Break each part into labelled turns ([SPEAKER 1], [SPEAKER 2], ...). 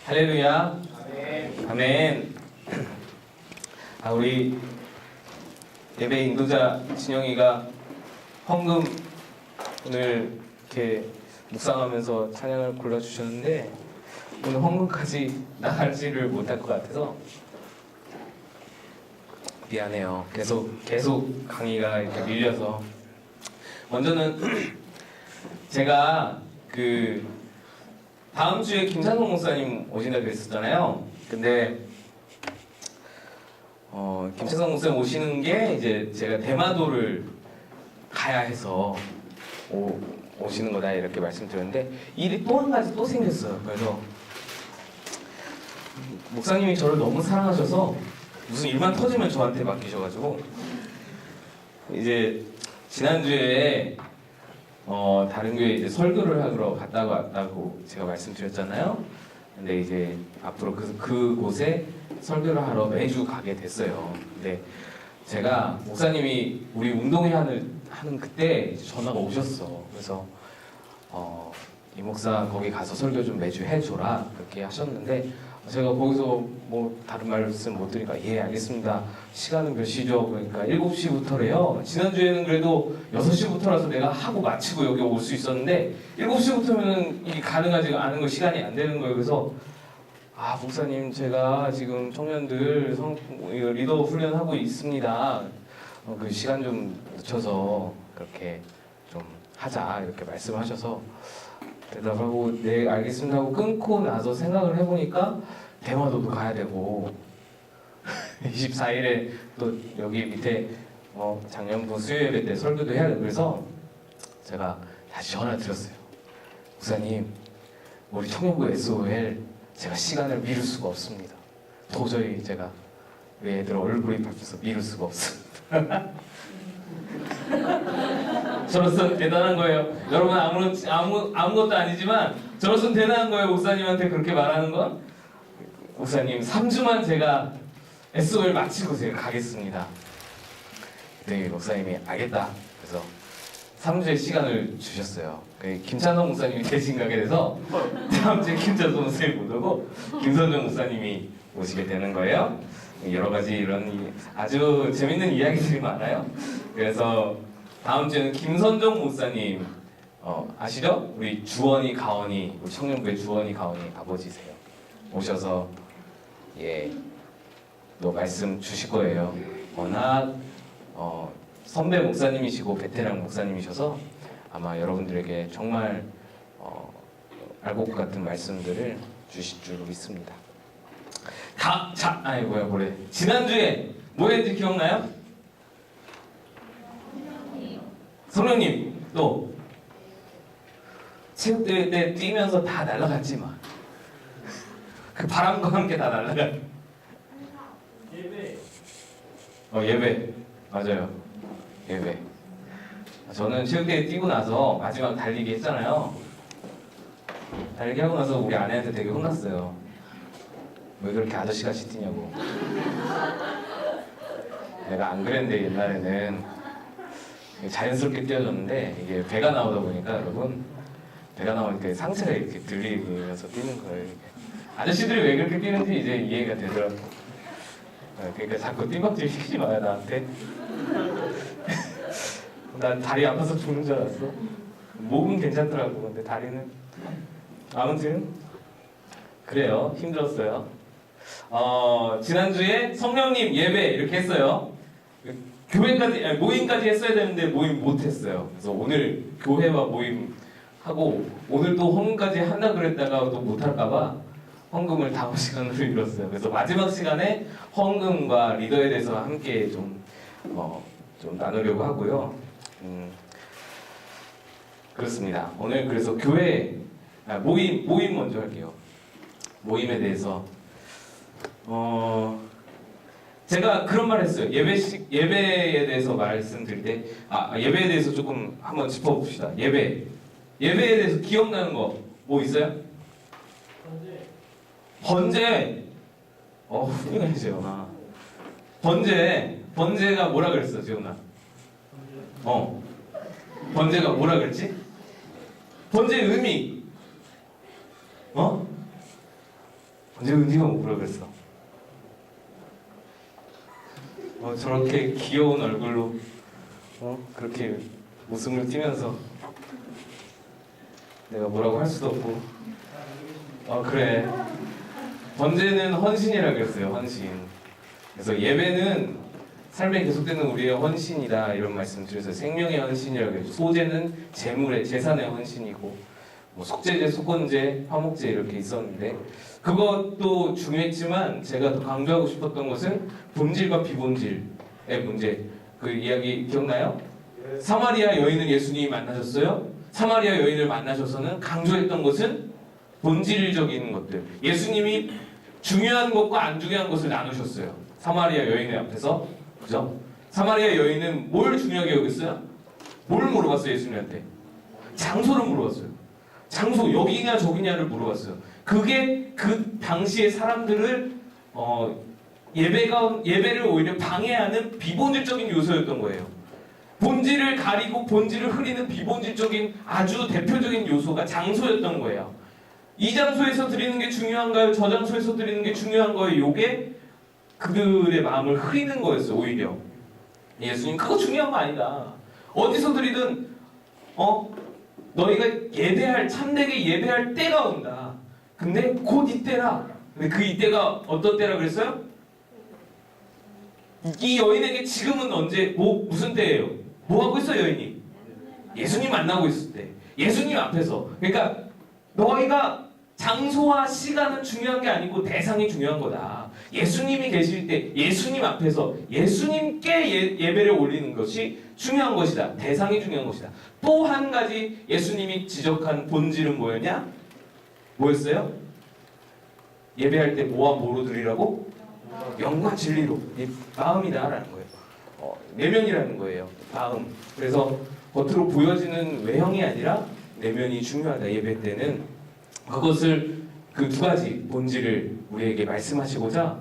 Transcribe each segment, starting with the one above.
[SPEAKER 1] 할렐루야. 아멘. 우리 예배 인도자 진영이가 헌금 오늘 이렇게 묵상하면서 찬양을 골라주셨는데 오늘 헌금까지 나가지를 못할 것 같아서 미안해요. 계속 강의가 이렇게 밀려서 먼저는 제가 다음 주에 김찬성 목사님 오신다 그랬었잖아요. 근데 김찬성 목사님 오시는 게 이제 제가 대마도를 가야 해서 오시는 거다 이렇게 말씀드렸는데 일이 또 한 가지 또 생겼어요. 그래서 목사님이 저를 너무 사랑하셔서 무슨 일만 터지면 저한테 맡기셔가지고 이제 지난주에 다른 교회에 이제 설교를 하러 갔다가 왔다고 제가 말씀드렸잖아요. 근데 이제 앞으로 그곳에 설교를 하러 매주 가게 됐어요. 근데 제가 목사님이 우리 운동회 하는 그때 이제 전화가 오셨어. 그래서 이 목사 거기 가서 설교 좀 매주 해줘라 그렇게 하셨는데 제가 거기서 뭐 다른 말씀 못 드리니까 예 알겠습니다. 시간은 몇 시죠? 그러니까 7시부터래요. 지난주에는 그래도 6시부터라서 내가 하고 마치고 여기 올 수 있었는데 7시부터면은 이게 가능하지 않은 거 시간이 안 되는 거예요. 그래서 목사님 제가 지금 청년들 리더 훈련하고 있습니다. 그 시간 좀 늦춰서 그렇게 좀 하자 이렇게 말씀하셔서 대답하고 네 알겠습니다 하고 끊고 나서 생각을 해보니까 대마도도 가야 되고 24일에 또 여기 밑에 작년부 수요예배 때 설교도 해야 되고 그래서 제가 다시 전화 드렸어요. 목사님 우리 청년부 SOL 제가 시간을 미룰 수가 없습니다. 도저히 제가 우리 애들 얼굴이 바뀌어서 미룰 수가 없습니다. 저로서는 대단한 거예요. 여러분 아무것도 아니지만 저로서는 대단한 거예요. 목사님한테 그렇게 말하는 건. 목사님 3주만 제가 SOL 마치고 제가 가겠습니다. 그때 목사님이 알겠다. 그래서 3주의 시간을 주셨어요. 김찬성 목사님이 대신 가게 돼서 다음 주에 김찬성 목사님이 못 오고 김선정 목사님이 오시게 되는 거예요. 여러 가지 이런 아주 재밌는 이야기들이 많아요. 그래서 다음 주에는 김선정 목사님 아시죠? 우리 주원이 가원이 우리 청년부의 주원이 가원이 아버지세요. 오셔서 또 말씀 주실 거예요. 워낙 선배 목사님이시고 베테랑 목사님이셔서 아마 여러분들에게 정말 알곡 같은 말씀들을 주실 줄 믿습니다. 지난주에 뭐 했는지 기억나요? 성령님 또 체육대회 때 뛰면서 다 날아갔지 막. 그 바람과 함께 다 날아가. 예배 맞아요. 예배. 저는 체육대회 뛰고 나서 마지막 달리기 했잖아요. 달리기 하고 나서 우리 아내한테 되게 혼났어요. 왜 그렇게 아저씨같이 뛰냐고. 내가 안 그랬는데 옛날에는 자연스럽게 뛰어졌는데 이게 배가 나오다 보니까 여러분 배가 나오니까 상체가 이렇게 들리면서 뛰는 거예요. 아저씨들이 왜 그렇게 뛰는지 이제 이해가 되더라고. 그러니까 자꾸 띠박질 시키지 마요 나한테. 난 다리 아파서 죽는 줄 알았어. 목은 괜찮더라고. 근데 다리는 아무튼 그래요. 힘들었어요. 지난주에 성령님 예배 이렇게 했어요. 모임까지 했어야 되는데 모임 못했어요. 그래서 오늘 교회와 모임 하고 오늘 또 헌금까지 한다 그랬다가 또 못할까봐 헌금을 다음 시간으로 미뤘어요. 그래서 마지막 시간에 헌금과 리더에 대해서 함께 좀 나누려고 하고요. 그렇습니다. 오늘 그래서 교회 모임 먼저 할게요. 모임에 대해서 제가 그런 말 했어요. 예배에 대해서 말씀드릴 때 예배에 대해서 조금 한번 짚어봅시다. 예배에 대해서 기억나는 거 뭐 있어요? 번제. 훌륭해 재현아. 번제가 뭐라 그랬어 재현아? 번제가 뭐라 그랬지? 번제의 의미 언제 은지가 오라 그랬어? 저렇게 귀여운 얼굴로 그렇게 웃음을 띠면서 내가 뭐라고 할 수도 없고 그래 번제는 헌신이라 그랬어요. 헌신. 그래서 예배는 삶에 계속되는 우리의 헌신이다 이런 말씀 드려서 생명의 헌신이라고 해요. 소제는 재물의 재산의 헌신이고 뭐 속죄제, 속건제, 화목제 이렇게 있었는데 그것도 중요했지만 제가 더 강조하고 싶었던 것은 본질과 비본질의 문제. 그 이야기 기억나요? 사마리아 여인을 예수님이 만나셨어요. 사마리아 여인을 만나셔서는 강조했던 것은 본질적인 것들. 예수님이 중요한 것과 안 중요한 것을 나누셨어요. 사마리아 여인의 앞에서. 그죠? 사마리아 여인은 뭘 중요하게 여겼어요? 뭘 물어봤어요, 예수님한테? 장소를 물어봤어요. 장소, 여기냐 저기냐를 물어봤어요. 그게 그 당시의 사람들을 예배를 오히려 방해하는 비본질적인 요소였던 거예요. 본질을 가리고 본질을 흐리는 비본질적인 아주 대표적인 요소가 장소였던 거예요. 이 장소에서 드리는 게 중요한가요? 저 장소에서 드리는 게 중요한 거예요? 요게 그들의 마음을 흐리는 거였어요. 오히려 예수님 그거 중요한 거 아니다. 어디서 드리든 너희가 예배할 참되게 예배할 때가 온다. 근데 곧 이때라. 근데 그 이때가 어떤 때라 그랬어요? 이 여인에게 지금은 언제 무슨 때예요? 뭐 하고 있어 여인이? 예수님 만나고 있을 때. 예수님 앞에서. 그러니까 너희가 장소와 시간은 중요한 게 아니고 대상이 중요한 거다. 예수님이 계실 때 예수님 앞에서 예수님께 예배를 올리는 것이 중요한 것이다. 대상이 중요한 것이다. 또 한 가지 예수님이 지적한 본질은 뭐였냐? 뭐였어요? 예배할 때 뭐와 뭐로 드리라고? 영과 진리로. 마음이다라는 거예요. 내면이라는 거예요. 마음. 그래서 겉으로 보여지는 외형이 아니라 내면이 중요하다. 예배 때는 그것을 그 두 가지 본질을 우리에게 말씀하시고자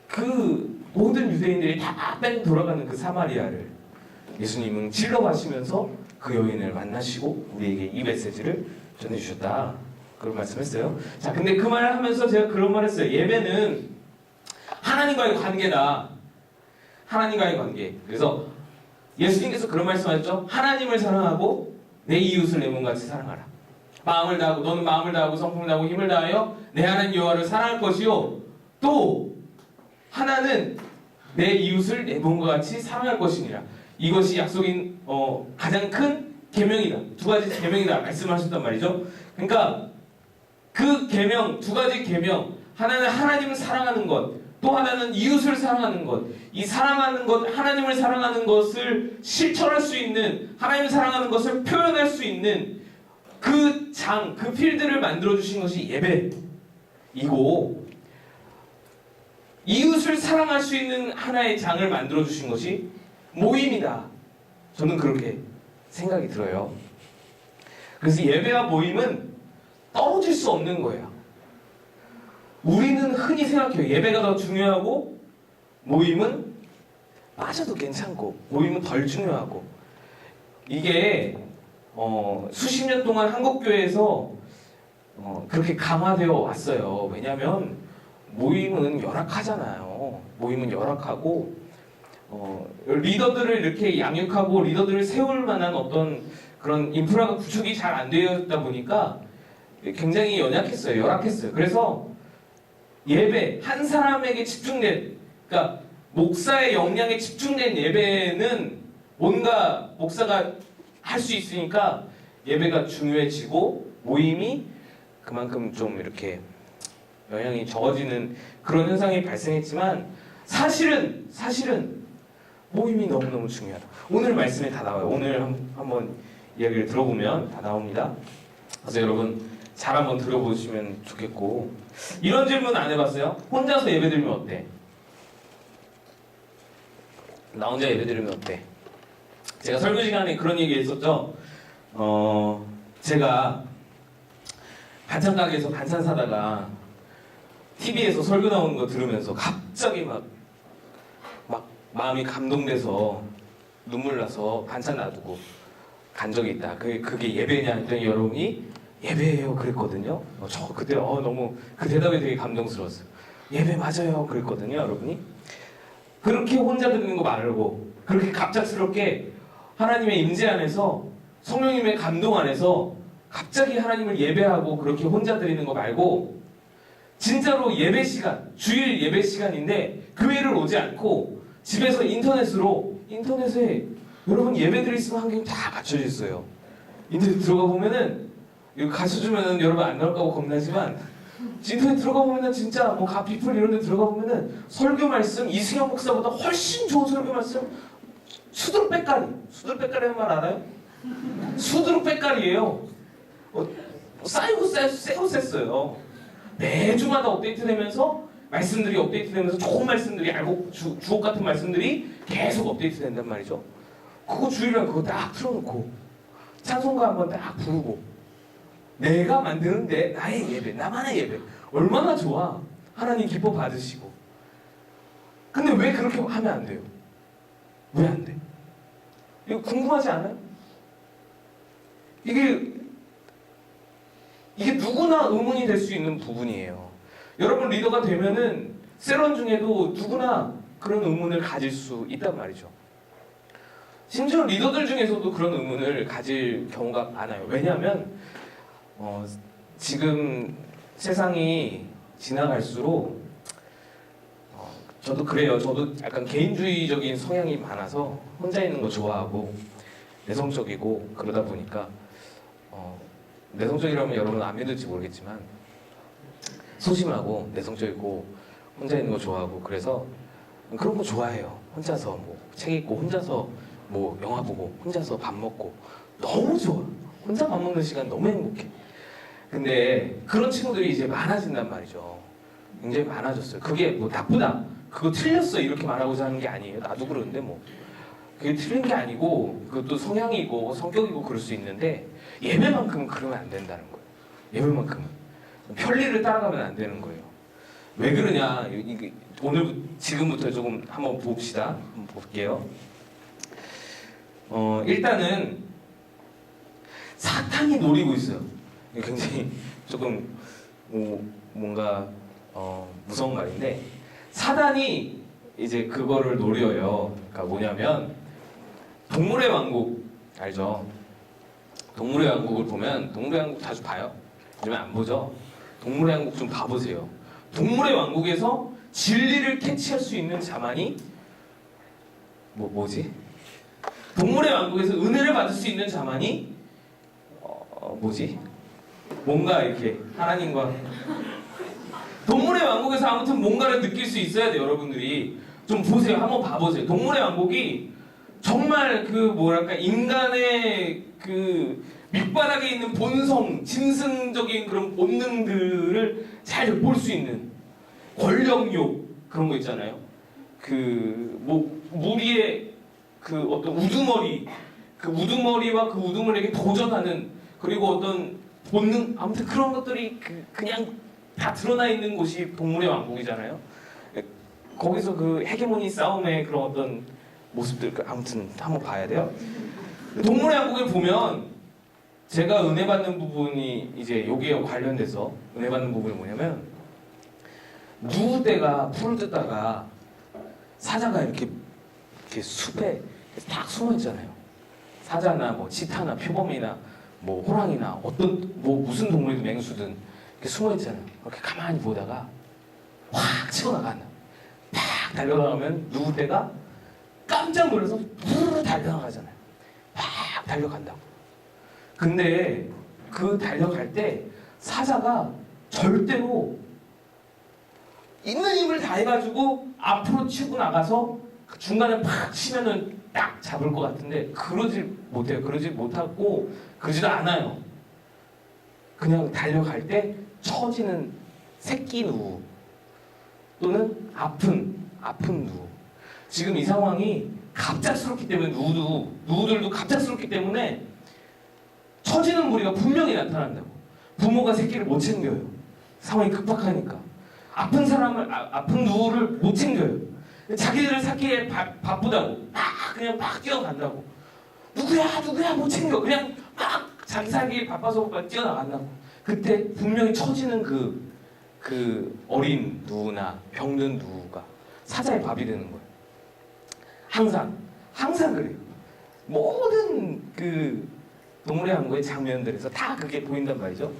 [SPEAKER 1] 그 모든 유대인들이 다 뺑 돌아가는 그 사마리아를 예수님은 찔러 가시면서 그 여인을 만나시고 우리에게 이 메시지를 전해주셨다. 그런 말씀했어요. 자, 근데 그 말을 하면서 제가 그런 말 했어요. 예배는 하나님과의 관계다. 하나님과의 관계. 그래서 예수님께서 그런 말씀하셨죠. 하나님을 사랑하고 내 이웃을 내 몸같이 사랑하라. 마음을 다하고 너는 마음을 다하고 성품을 다하고 힘을 다하여 내 하나님 여호와를 사랑할 것이요. 또 하나는 내 이웃을 내 몸과 같이 사랑할 것이니라. 이것이 약속인 가장 큰 계명이다. 두 가지 계명이다 말씀하셨단 말이죠. 그러니까 그 계명, 두 가지 계명, 하나는 하나님을 사랑하는 것, 또 하나는 이웃을 사랑하는 것. 이 사랑하는 것, 하나님을 사랑하는 것을 실천할 수 있는, 하나님을 사랑하는 것을 표현할 수 있는 그 장, 그 필드를 만들어주신 것이 예배이고, 이웃을 사랑할 수 있는 하나의 장을 만들어주신 것이 모임이다. 저는 그렇게 생각이 들어요. 그래서 예배와 모임은 떨어질 수 없는 거예요. 우리는 흔히 생각해요. 예배가 더 중요하고 모임은 빠져도 괜찮고 모임은 덜 중요하고 이게 수십 년 동안 한국교회에서 그렇게 강화되어 왔어요. 왜냐하면 모임은 열악하잖아요. 모임은 열악하고 리더들을 이렇게 양육하고 리더들을 세울 만한 어떤 그런 인프라가 구축이 잘 안 되었다 보니까 굉장히 연약했어요. 열악했어요. 그래서 예배, 한 사람에게 집중된, 그러니까 목사의 역량에 집중된 예배는 뭔가 목사가 할 수 있으니까 예배가 중요해지고 모임이 그만큼 좀 이렇게 영향이 적어지는 그런 현상이 발생했지만 사실은 모임이 너무너무 중요하다. 오늘 말씀에 다 나와요. 오늘 한번 이야기를 들어보면 다 나옵니다. 그래서 여러분 잘 한번 들어보시면 좋겠고, 이런 질문 안 해봤어요? 혼자서 예배드리면 어때? 나 혼자 예배드리면 어때? 제가 설교 시간에 그런 얘기 했었죠. 제가 반찬 가게에서 반찬 사다가 TV에서 설교 나오는 거 들으면서 갑자기 막 마음이 감동돼서 눈물 나서 반찬 놔두고 간 적이 있다. 그게 예배냐 했더니 여러분이 예배예요 그랬거든요. 저 그때 너무 그 대답이 되게 감동스러웠어요. 예배 맞아요 그랬거든요 여러분이. 그렇게 혼자 듣는 거 말고 그렇게 갑작스럽게 하나님의 임재 안에서 성령님의 감동 안에서 갑자기 하나님을 예배하고 그렇게 혼자 드리는 거 말고 진짜로 예배 시간, 주일 예배 시간인데 교회를 오지 않고 집에서 인터넷에 여러분 예배 드릴 수 있는 환경이 다 갖춰져 있어요. 인터넷 들어가 보면은 이거 가르쳐주면은 여러분 안 나올까봐 겁나지만 인터넷 들어가 보면은 진짜 뭐 가피플 이런 데 들어가 보면은 설교 말씀 이승영 목사보다 훨씬 좋은 설교 말씀 수두룩 빽가리라는 말 알아요? 수두룩 빽가리예요. 쌓이고 셌어요. 매주마다 업데이트되면서 말씀들이 업데이트되면서 좋은 말씀들이 알고 주옥 같은 말씀들이 계속 업데이트된단 말이죠. 그거 주일날 그거 딱 틀어놓고 찬송가 한번 딱 부르고 내가 만드는 나의 예배, 나만의 예배 얼마나 좋아. 하나님 기뻐 받으시고. 근데 왜 그렇게 하면 안 돼요? 왜 안 돼? 이거 궁금하지 않아요? 이게 누구나 의문이 될 수 있는 부분이에요. 여러분 리더가 되면은 세런 중에도 누구나 그런 의문을 가질 수 있단 말이죠. 심지어 리더들 중에서도 그런 의문을 가질 경우가 많아요. 왜냐하면 지금 세상이 지나갈수록 저도 그래요. 저도 약간 개인주의적인 성향이 많아서 혼자 있는 거 좋아하고 내성적이고 그러다 보니까 내성적이라면 여러분 안 믿을지 모르겠지만 소심하고 내성적이고 혼자 있는 거 좋아하고 그래서 그런 거 좋아해요. 혼자서 뭐 책 읽고 혼자서 뭐 영화 보고 혼자서 밥 먹고 너무 좋아. 혼자 밥 먹는 시간 너무 행복해. 근데 그런 친구들이 이제 많아진단 말이죠. 굉장히 많아졌어요. 그게 뭐 나쁘다, 그거 틀렸어 이렇게 말하고자 하는 게 아니에요. 나도 그러는데 뭐 그게 틀린 게 아니고 그것도 성향이고 성격이고 그럴 수 있는데 예배만큼은 그러면 안 된다는 거예요. 예배만큼은 편리를 따라가면 안 되는 거예요. 왜 그러냐? 오늘 지금부터 조금 한번 봅시다. 한번 볼게요. 일단은 사탄이 노리고 있어요. 굉장히 조금 뭔가 무서운 말인데 사단이 이제 그거를 노려요. 그러니까 뭐냐면 동물의 왕국 알죠? 동물의 왕국을 보면 동물의 왕국 자주 봐요? 요즘에 안 보죠? 동물의 왕국 좀 봐보세요. 동물의 왕국에서 진리를 캐치할 수 있는 자만이 뭐지? 동물의 왕국에서 은혜를 받을 수 있는 자만이 뭐지? 뭔가 이렇게 하나님과 동물의 왕국에서 아무튼 뭔가를 느낄 수 있어야 돼요. 여러분들이 좀 보세요. 한번 봐보세요. 동물의 왕국이 정말 그 뭐랄까 인간의 그 밑바닥에 있는 본성, 짐승적인 그런 본능들을 잘 볼 수 있는 권력욕 그런 거 있잖아요. 그 뭐 무리의 그 어떤 우두머리, 그 우두머리와 그 우두머리에게 도전하는 그리고 어떤 본능 아무튼 그런 것들이 그냥 다 드러나 있는 곳이 동물의 왕국이잖아요. 거기서 그 헤게모니 싸움의 그런 어떤 모습들 아무튼 한번 봐야 돼요. 동물의 왕국을 보면 제가 은혜 받는 부분이 이제 여기에 관련돼서 은혜 받는 부분이 뭐냐면 누우대가 풀을 뜯다가 사자가 이렇게 숲에 딱 숨어 있잖아요. 사자나 뭐 치타나 표범이나 뭐 호랑이나 어떤 뭐 무슨 동물이든 맹수든 이렇게 숨어 있잖아요. 이렇게 가만히 보다가 확 치고 나간다. 팍 달려나가면 누우대가 깜짝 놀라서 부르르 달려나가잖아요. 팍 달려간다고. 근데 그 달려갈 때 사자가 절대로 있는 힘을 다해가지고 앞으로 치고 나가서 중간에 팍 치면은 딱 잡을 것 같은데 그러질 못해요. 그러질 못하고 그러지도 않아요. 그냥 달려갈 때 처지는 새끼 누우 또는 아픈 누우. 지금 이 상황이 갑작스럽기 때문에 누우들도 갑작스럽기 때문에 처지는 무리가 분명히 나타난다고. 부모가 새끼를 못 챙겨요. 상황이 급박하니까. 아픈 누우를 못 챙겨요. 자기들 찾기에 바쁘다고 그냥 막 뛰어간다고. 누구야 못 챙겨. 그냥 막 장사하기 바빠서 뛰어나간다고. 그때 분명히 처지는 그 어린 누나, 병든 누가 사자의 밥이 되는 거예요. 항상 그래요. 모든 그 동물의 항구의 장면들에서 다 그게 보인단 말이죠.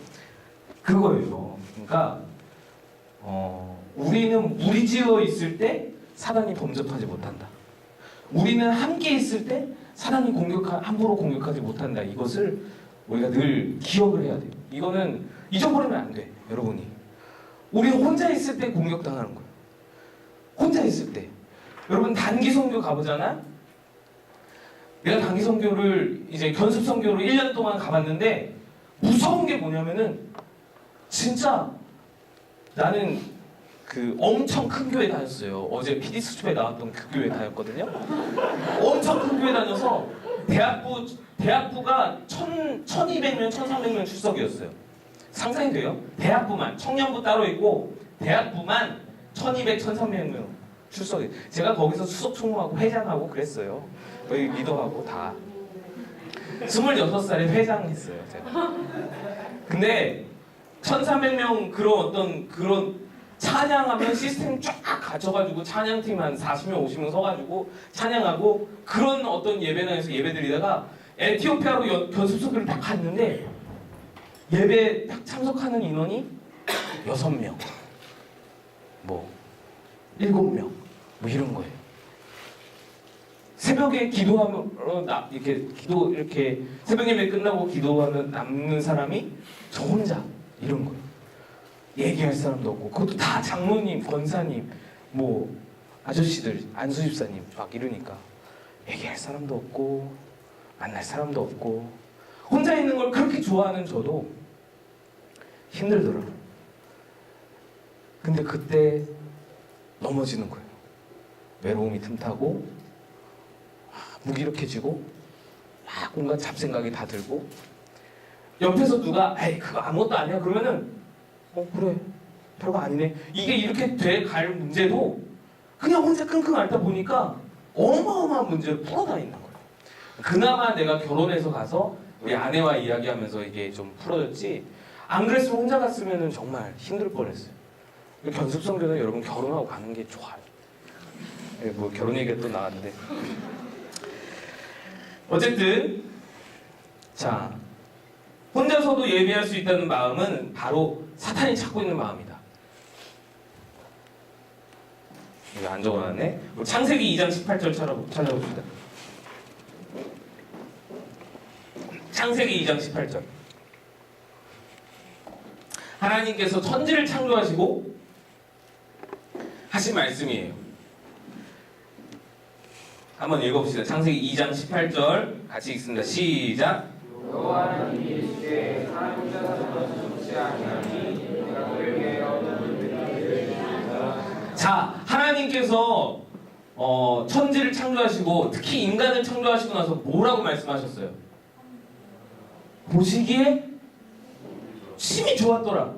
[SPEAKER 1] 그거예요. 그러니까 우리는 무리지어 있을 때 사단이 범접하지 못한다. 우리는 함께 있을 때 사단이 함부로 공격하지 못한다. 이것을 우리가 늘 기억을 해야 돼요. 이거는 잊어버리면 안 돼, 여러분이. 우리는 혼자 있을 때 공격당하는 거예요. 혼자 있을 때. 여러분 단기 선교 가보잖아? 내가 단기 선교를 이제 견습 선교를 1년 동안 가봤는데 무서운 게 뭐냐면은 진짜 나는 그 엄청 큰 교회 다녔어요. 어제 PD수첩에 나왔던 그 교회 다녔거든요. 엄청 큰 교회 다녀서 대학부가 1200명, 1300명 출석이었어요. 상상이 돼요? 대학부만, 청년부 따로 있고 대학부만 1200, 1300명 출석이. 제가 거기서 수석 총무하고 회장하고 그랬어요. 거기 리더하고 다. 26살에 회장했어요, 제가. 근데 1300명 그런 찬양하면 시스템 쫙 갖춰가지고 찬양팀 한 40명, 50명 서가지고 찬양하고 그런 어떤 예배당에서 예배드리다가 에티오피아로 견습소교를 딱 갔는데 예배 딱 참석하는 인원이 6명, 뭐 7명, 뭐 이런 거예요. 새벽에 기도하면 이렇게 새벽 예배 끝나고 기도하면 남는 사람이 저 혼자 이런 거예요. 얘기할 사람도 없고 그것도 다 장로님, 권사님, 뭐 아저씨들, 안수집사님 막 이러니까 얘기할 사람도 없고 만날 사람도 없고 혼자 있는 걸 그렇게 좋아하는 저도 힘들더라고요. 근데 그때 넘어지는 거예요. 외로움이 틈타고 무기력해지고 막 온갖 잡생각이 다 들고 옆에서 누가 에이 그거 아무것도 아니야 그러면은 그래 별거 아니네 이게 이렇게 돼갈 문제도 그냥 혼자 끙끙 앓다 보니까 어마어마한 문제를 풀어다 있는 거예요. 그나마 내가 결혼해서 가서 우리 아내와 이야기하면서 이게 좀 풀어졌지 안 그랬으면 혼자 갔으면 정말 힘들 뻔했어요. 견습선교는 여러분 결혼하고 가는 게 좋아요. 뭐 결혼 얘기가 또 나왔는데 어쨌든 자 혼자서도 예배할 수 있다는 마음은 바로 사탄이 찾고 있는 마음이다. 여기 안 적어놨네. 창세기 2장 18절 찾아봅시다. 창세기 2장 18절. 하나님께서 천지를 창조하시고 하신 말씀이에요. 한번 읽어봅시다. 창세기 2장 18절 같이 읽습니다. 시작. 여호와는 이르시되 사람 혼자 사는 것은 좋지 아니하니 내가 그를 위하여 자, 하나님께서 천지를 창조하시고 특히 인간을 창조하시고 나서 뭐라고 말씀하셨어요? 보시기에 심히 좋았더라.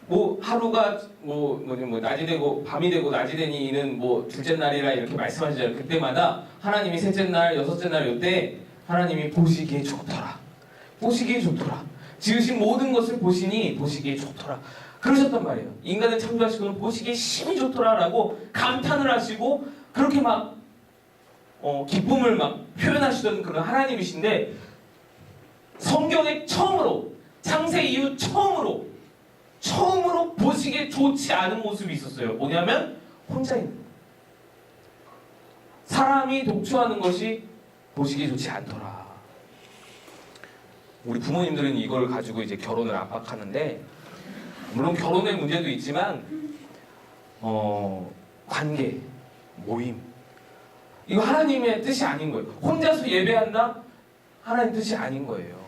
[SPEAKER 1] 뭐 하루가 뭐 낮이 되고 밤이 되고 낮이 되니는 뭐 둘째 날이라 이렇게 말씀하시잖아요. 그때마다 하나님이 셋째 날, 여섯째 날 이때 하나님이 보시기에 좋더라. 보시기에 좋더라. 지으신 모든 것을 보시니 보시기에 좋더라. 그러셨단 말이에요. 인간을 창조하시고는 보시기에 심히 좋더라라고 감탄을 하시고 그렇게 막 기쁨을 막 표현하시던 그런 하나님이신데 성경에 처음으로 창세 이후 처음으로 보시기에 좋지 않은 모습이 있었어요. 뭐냐면 혼자 있는 거. 사람이 독초하는 것이 보시기에 좋지 않더라. 우리 부모님들은 이걸 가지고 이제 결혼을 압박하는데 물론 결혼의 문제도 있지만 관계, 모임 이거 하나님의 뜻이 아닌 거예요. 혼자서 예배한다? 하나님 뜻이 아닌 거예요.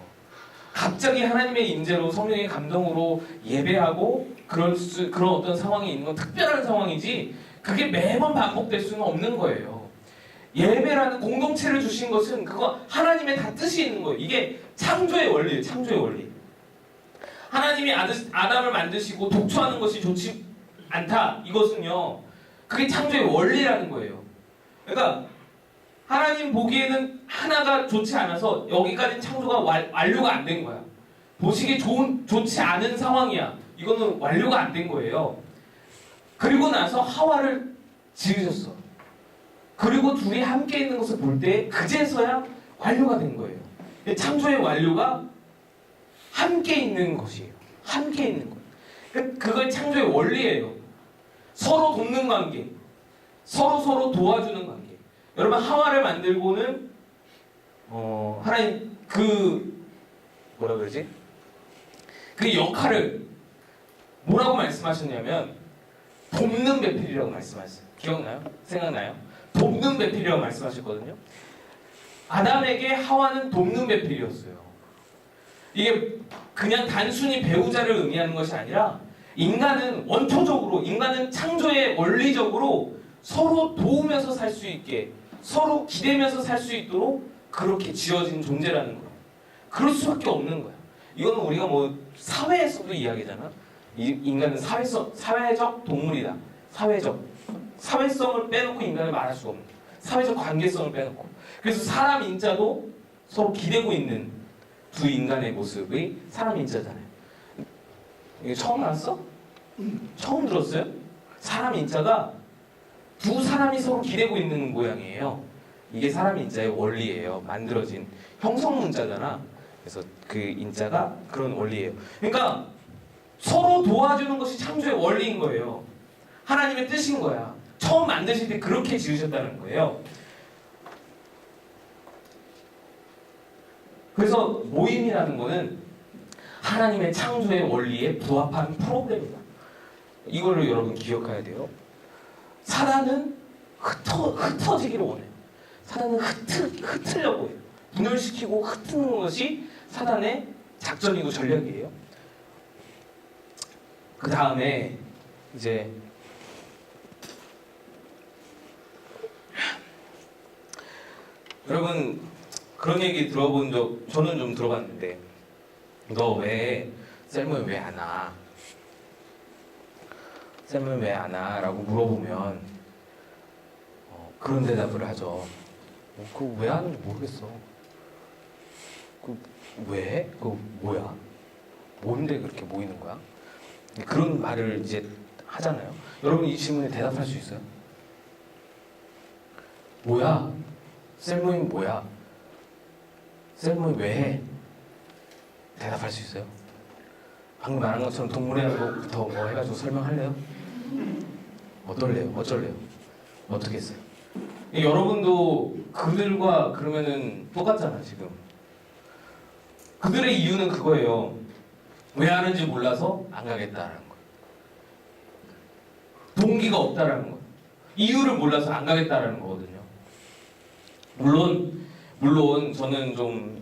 [SPEAKER 1] 갑자기 하나님의 임재로 성령의 감동으로 예배하고 그런 어떤 상황이 있는 건 특별한 상황이지 그게 매번 반복될 수는 없는 거예요. 예배라는 공동체를 주신 것은 그거 하나님의 다 뜻이 있는 거예요. 이게 창조의 원리예요. 창조의 원리. 하나님이 아담을 만드시고 독초하는 것이 좋지 않다. 이것은요. 그게 창조의 원리라는 거예요. 그러니까 하나님 보기에는 하나가 좋지 않아서 여기까지 창조가 완료가 안 된 거야. 보시기에 좋지 않은 상황이야. 이거는 완료가 안 된 거예요. 그리고 나서 하와를 지으셨어. 그리고 둘이 함께 있는 것을 볼 때 그제서야 완료가 된 거예요. 창조의 완료가 함께 있는 것이에요. 함께 있는 거예요. 그걸 창조의 원리예요. 서로 돕는 관계, 서로 도와주는 관계. 여러분, 하와를 만들고는 하나님 뭐라 그러지? 그 역할을 뭐라고 말씀하셨냐면 돕는 배필이라고 말씀하셨어요. 기억나요? 생각나요? 돕는 배필이라고 말씀하셨거든요. 아담에게 하와는 돕는 배필이었어요. 이게 그냥 단순히 배우자를 의미하는 것이 아니라 인간은 원초적으로, 인간은 창조의 원리적으로 서로 도우면서 살 수 있게, 서로 기대면서 살 수 있도록 그렇게 지어진 존재라는 거예요. 그럴 수밖에 없는 거야. 이거는 우리가 뭐 사회에서도 이야기잖아. 인간은 사회적 동물이다. 사회성을 빼놓고 인간을 말할 수가 없는 거야. 사회적 관계성을 빼놓고. 그래서 사람 인자도 서로 기대고 있는 두 인간의 모습이 사람 인자잖아요. 이게 처음 알았어? 처음 들었어요? 사람 인자가 두 사람이 서로 기대고 있는 모양이에요. 이게 사람 인자의 원리예요. 만들어진 형성 문자잖아. 그래서 그 인자가 그런 원리예요. 그러니까 서로 도와주는 것이 창조의 원리인 거예요. 하나님의 뜻인 거야. 처음 만드실 때 그렇게 지으셨다는 거예요. 그래서 모임이라는 거는 하나님의 창조의 원리에 부합한 프로그램이다. 이거를 여러분 기억해야 돼요. 사단은 흩어지기를 원해요. 사단은 흩으려고 해요. 분열시키고 흩는 것이 사단의 작전이고 전략이에요. 그 다음에 이제 여러분 그런 얘기 들어본 적 저는 좀 들어봤는데, 너 왜 셀모임 왜 안 와? 셀모임 왜 안 와? 라고 물어보면 그런 대답을 하죠. 그거 왜 하는지 모르겠어. 왜? 그거 뭐야? 뭔데 그렇게 모이는 거야? 그런 말을 이제 하잖아요. 여러분 이 질문에 대답할 수 있어요? 뭐야? 셀모임 뭐야? 셀모임 왜 해? 대답할 수 있어요? 방금 말한 것처럼 동물의 하루부터 뭐 해가지고 설명할래요? 어떨래요? 어쩔래요? 어떻게 했어요? 여러분도 그들과 그러면은 똑같잖아 지금. 그들의 이유는 그거예요. 왜 하는지 몰라서 안 가겠다라는 거예요. 동기가 없다라는 거예요. 이유를 몰라서 안 가겠다라는 거거든요. 물론 저는 좀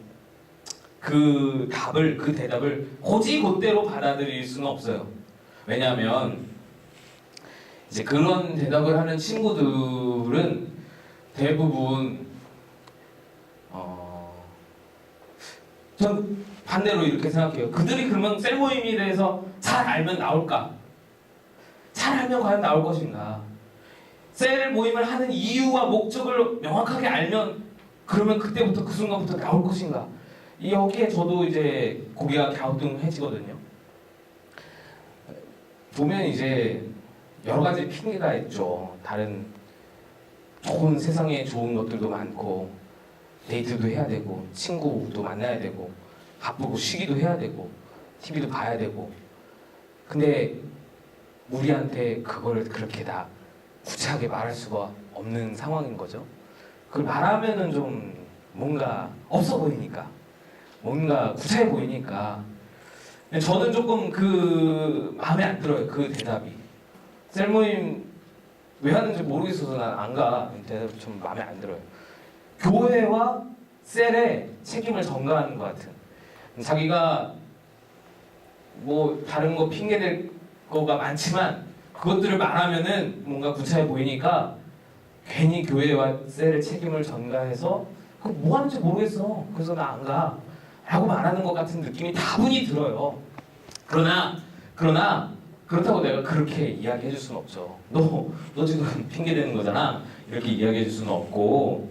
[SPEAKER 1] 그 대답을 곧이곧대로 받아들일 수는 없어요. 왜냐하면 이제 그런 대답을 하는 친구들은 대부분 전 반대로 이렇게 생각해요. 그들이 그러면 셀모임에 대해서 잘 알면 나올까? 잘 알면 과연 나올 것인가? 셀 모임을 하는 이유와 목적을 명확하게 알면 그러면 그때부터 그 순간부터 나올 것인가? 여기에 저도 이제 고개가 갸우뚱해지거든요. 보면 이제 여러 가지 핑계가 있죠. 다른 세상에 좋은 것들도 많고, 데이트도 해야 되고, 친구도 만나야 되고, 바쁘고 쉬기도 해야 되고, TV도 봐야 되고. 근데 우리한테 그걸 그렇게 다 구체하게 말할 수가 없는 상황인 거죠. 그걸 말하면은 좀 뭔가 없어 보이니까, 뭔가 구차해 보이니까. 근데 저는 조금 마음에 안 들어요. 그 대답이. 셀모임 왜 하는지 모르겠어서 난 안 가. 대답이 좀 마음에 안 들어요. 교회와 셀의 책임을 전가하는 것 같은. 자기가 뭐 다른 거 핑계댈 거가 많지만 그것들을 말하면은 뭔가 구차해 보이니까 괜히 교회와 셀의 책임을 전가해서 그거 뭐 하는지 모르겠어. 그래서 나 안 가. 라고 말하는 것 같은 느낌이 다분히 들어요. 그러나 그렇다고 내가 그렇게 이야기해 줄 수는 없죠. 너 지금 핑계 대는 거잖아. 이렇게 이야기해 줄 수는 없고.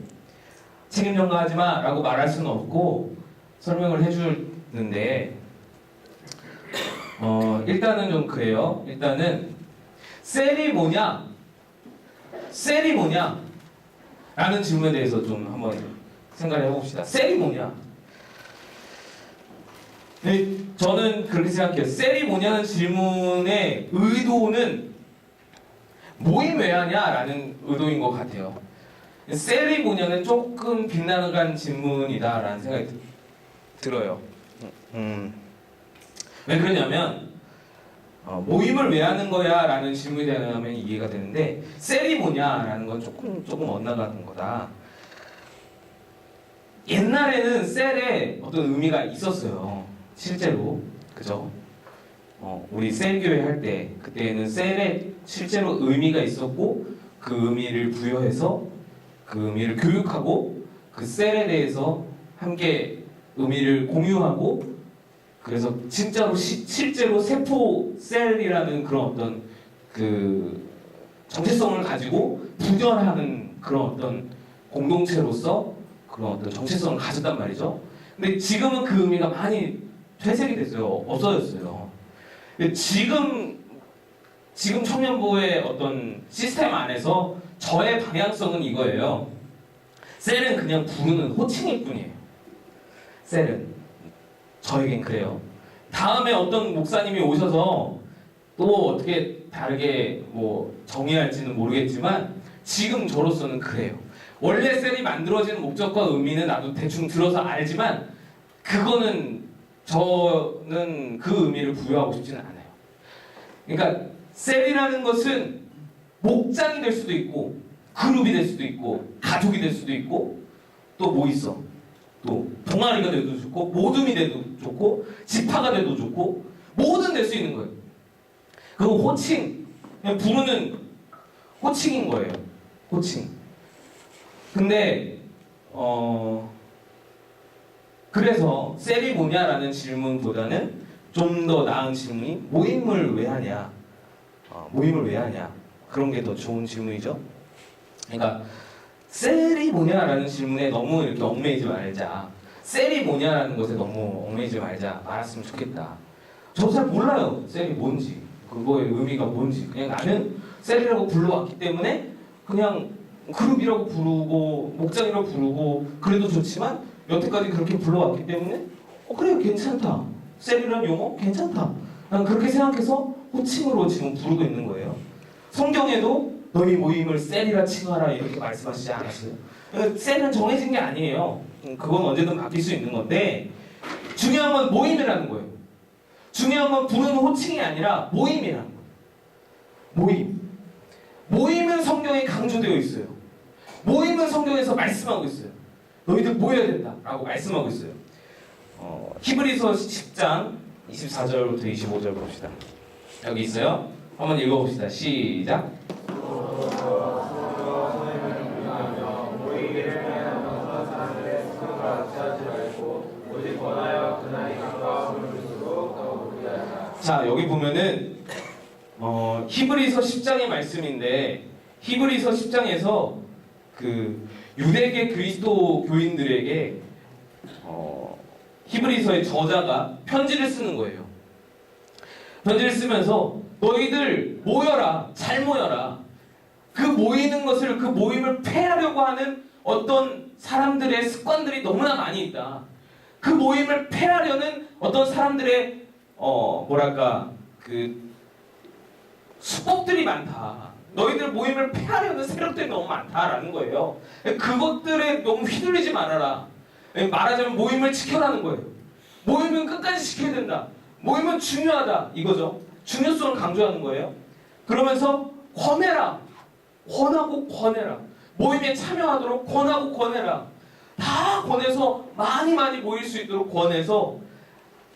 [SPEAKER 1] 책임 전가하지 마라고 말할 수는 없고 설명을 해주는데 일단은 좀 그래요. 일단은 셀이 뭐냐? 셀이 뭐냐? 라는 질문에 대해서 좀 한번 생각을 해봅시다. 셀이 뭐냐? 네, 저는 그렇게 생각해요. 셀이 뭐냐는 질문의 의도는 모임 왜 하냐라는 의도인 것 같아요. 셀이 뭐냐는 조금 빗나간 질문이다라는 생각이 들어요. 왜 그러냐면 모임을 왜 하는 거야? 라는 질문이 되면 이해가 되는데 셀이 뭐냐라는 건 조금 엇나가는 거다. 옛날에는 셀에 어떤 의미가 있었어요. 실제로. 그죠? 우리 셀교회 할 때 그때는 셀에 실제로 의미가 있었고 그 의미를 부여해서 그 의미를 교육하고 그 셀에 대해서 함께 의미를 공유하고 그래서 진짜로 실제로 세포 셀이라는 그런 어떤 그 정체성을 가지고 분열하는 그런 어떤 공동체로서 그런 어떤 정체성을 가졌단 말이죠. 근데 지금은 그 의미가 많이 퇴색이 됐어요. 없어졌어요. 근데 지금 청년부의 어떤 시스템 안에서 저의 방향성은 이거예요. 셀은 그냥 부르는 호칭일 뿐이에요. 셀은 저에겐 그래요. 다음에 어떤 목사님이 오셔서 또 어떻게 다르게 뭐 정의할지는 모르겠지만 지금 저로서는 그래요. 원래 셀이 만들어지는 목적과 의미는 나도 대충 들어서 알지만 그거는 저는 그 의미를 부여하고 싶지는 않아요. 그러니까 셀이라는 것은 목장이 될 수도 있고 그룹이 될 수도 있고 가족이 될 수도 있고 또 뭐 있어? 또 동아리가 돼도 좋고 모둠이 돼도 좋고 지파가 돼도 좋고 뭐든 될 수 있는 거예요. 그거 호칭, 그냥 부르는 호칭인 거예요. 호칭. 근데 그래서 셀이 뭐냐라는 질문보다는 좀 더 나은 질문이 모임을 왜 하냐? 모임을 왜 하냐? 그런 게 더 좋은 질문이죠. 그러니까 셀이 뭐냐라는 질문에 너무 이렇게 얽매이지 말자. 셀이 뭐냐라는 것에 너무 얽매이지 말았으면 좋겠다. 저도 잘 몰라요. 셀이 뭔지. 그거의 의미가 뭔지. 그냥 나는 셀이라고 불러왔기 때문에 그냥 그룹이라고 부르고 목장이라고 부르고 그래도 좋지만 여태까지 그렇게 불러왔기 때문에 그래 괜찮다. 셀이라는 용어 괜찮다. 난 그렇게 생각해서 호칭으로 지금 부르고 있는 거예요. 성경에도 너희 모임을 셀이라 칭하라 이렇게 말씀하시지 않았어요? 셀은 정해진 게 아니에요. 그건 언제든 바뀔 수 있는 건데 중요한 건 모임이라는 거예요. 중요한 건 부르는 호칭이 아니라 모임이라는 거예요. 모임. 모임은 성경에 강조되어 있어요. 모임은 성경에서 말씀하고 있어요. 너희들 모여야 된다 라고 말씀하고 있어요. 히브리서 10장 24절부터 25절 봅시다. 여기 있어요. 한번 읽어봅시다. 시작. 자, 여기 보면은 히브리서 10장의 말씀인데 히브리서 10장에서 그 유대계 그리스도 교인들에게 히브리서의 저자가 편지를 쓰는 거예요. 편지를 쓰면서 너희들 모여라, 잘 모여라. 그 모이는 것을, 그 모임을 폐하려고 하는 어떤 사람들의 습관들이 너무나 많이 있다. 그 모임을 폐하려는 어떤 사람들의 그 수법들이 많다. 너희들 모임을 폐하려는 세력들이 너무 많다라는 거예요. 그것들에 너무 휘둘리지 말아라. 말하자면 모임을 지켜라는 거예요. 모임은 끝까지 지켜야 된다. 모임은 중요하다. 이거죠. 중요성을 강조하는 거예요. 그러면서 권해라. 권하고 권해라. 모임에 참여하도록 권하고 권해라. 다 권해서 많이 모일 수 있도록 권해서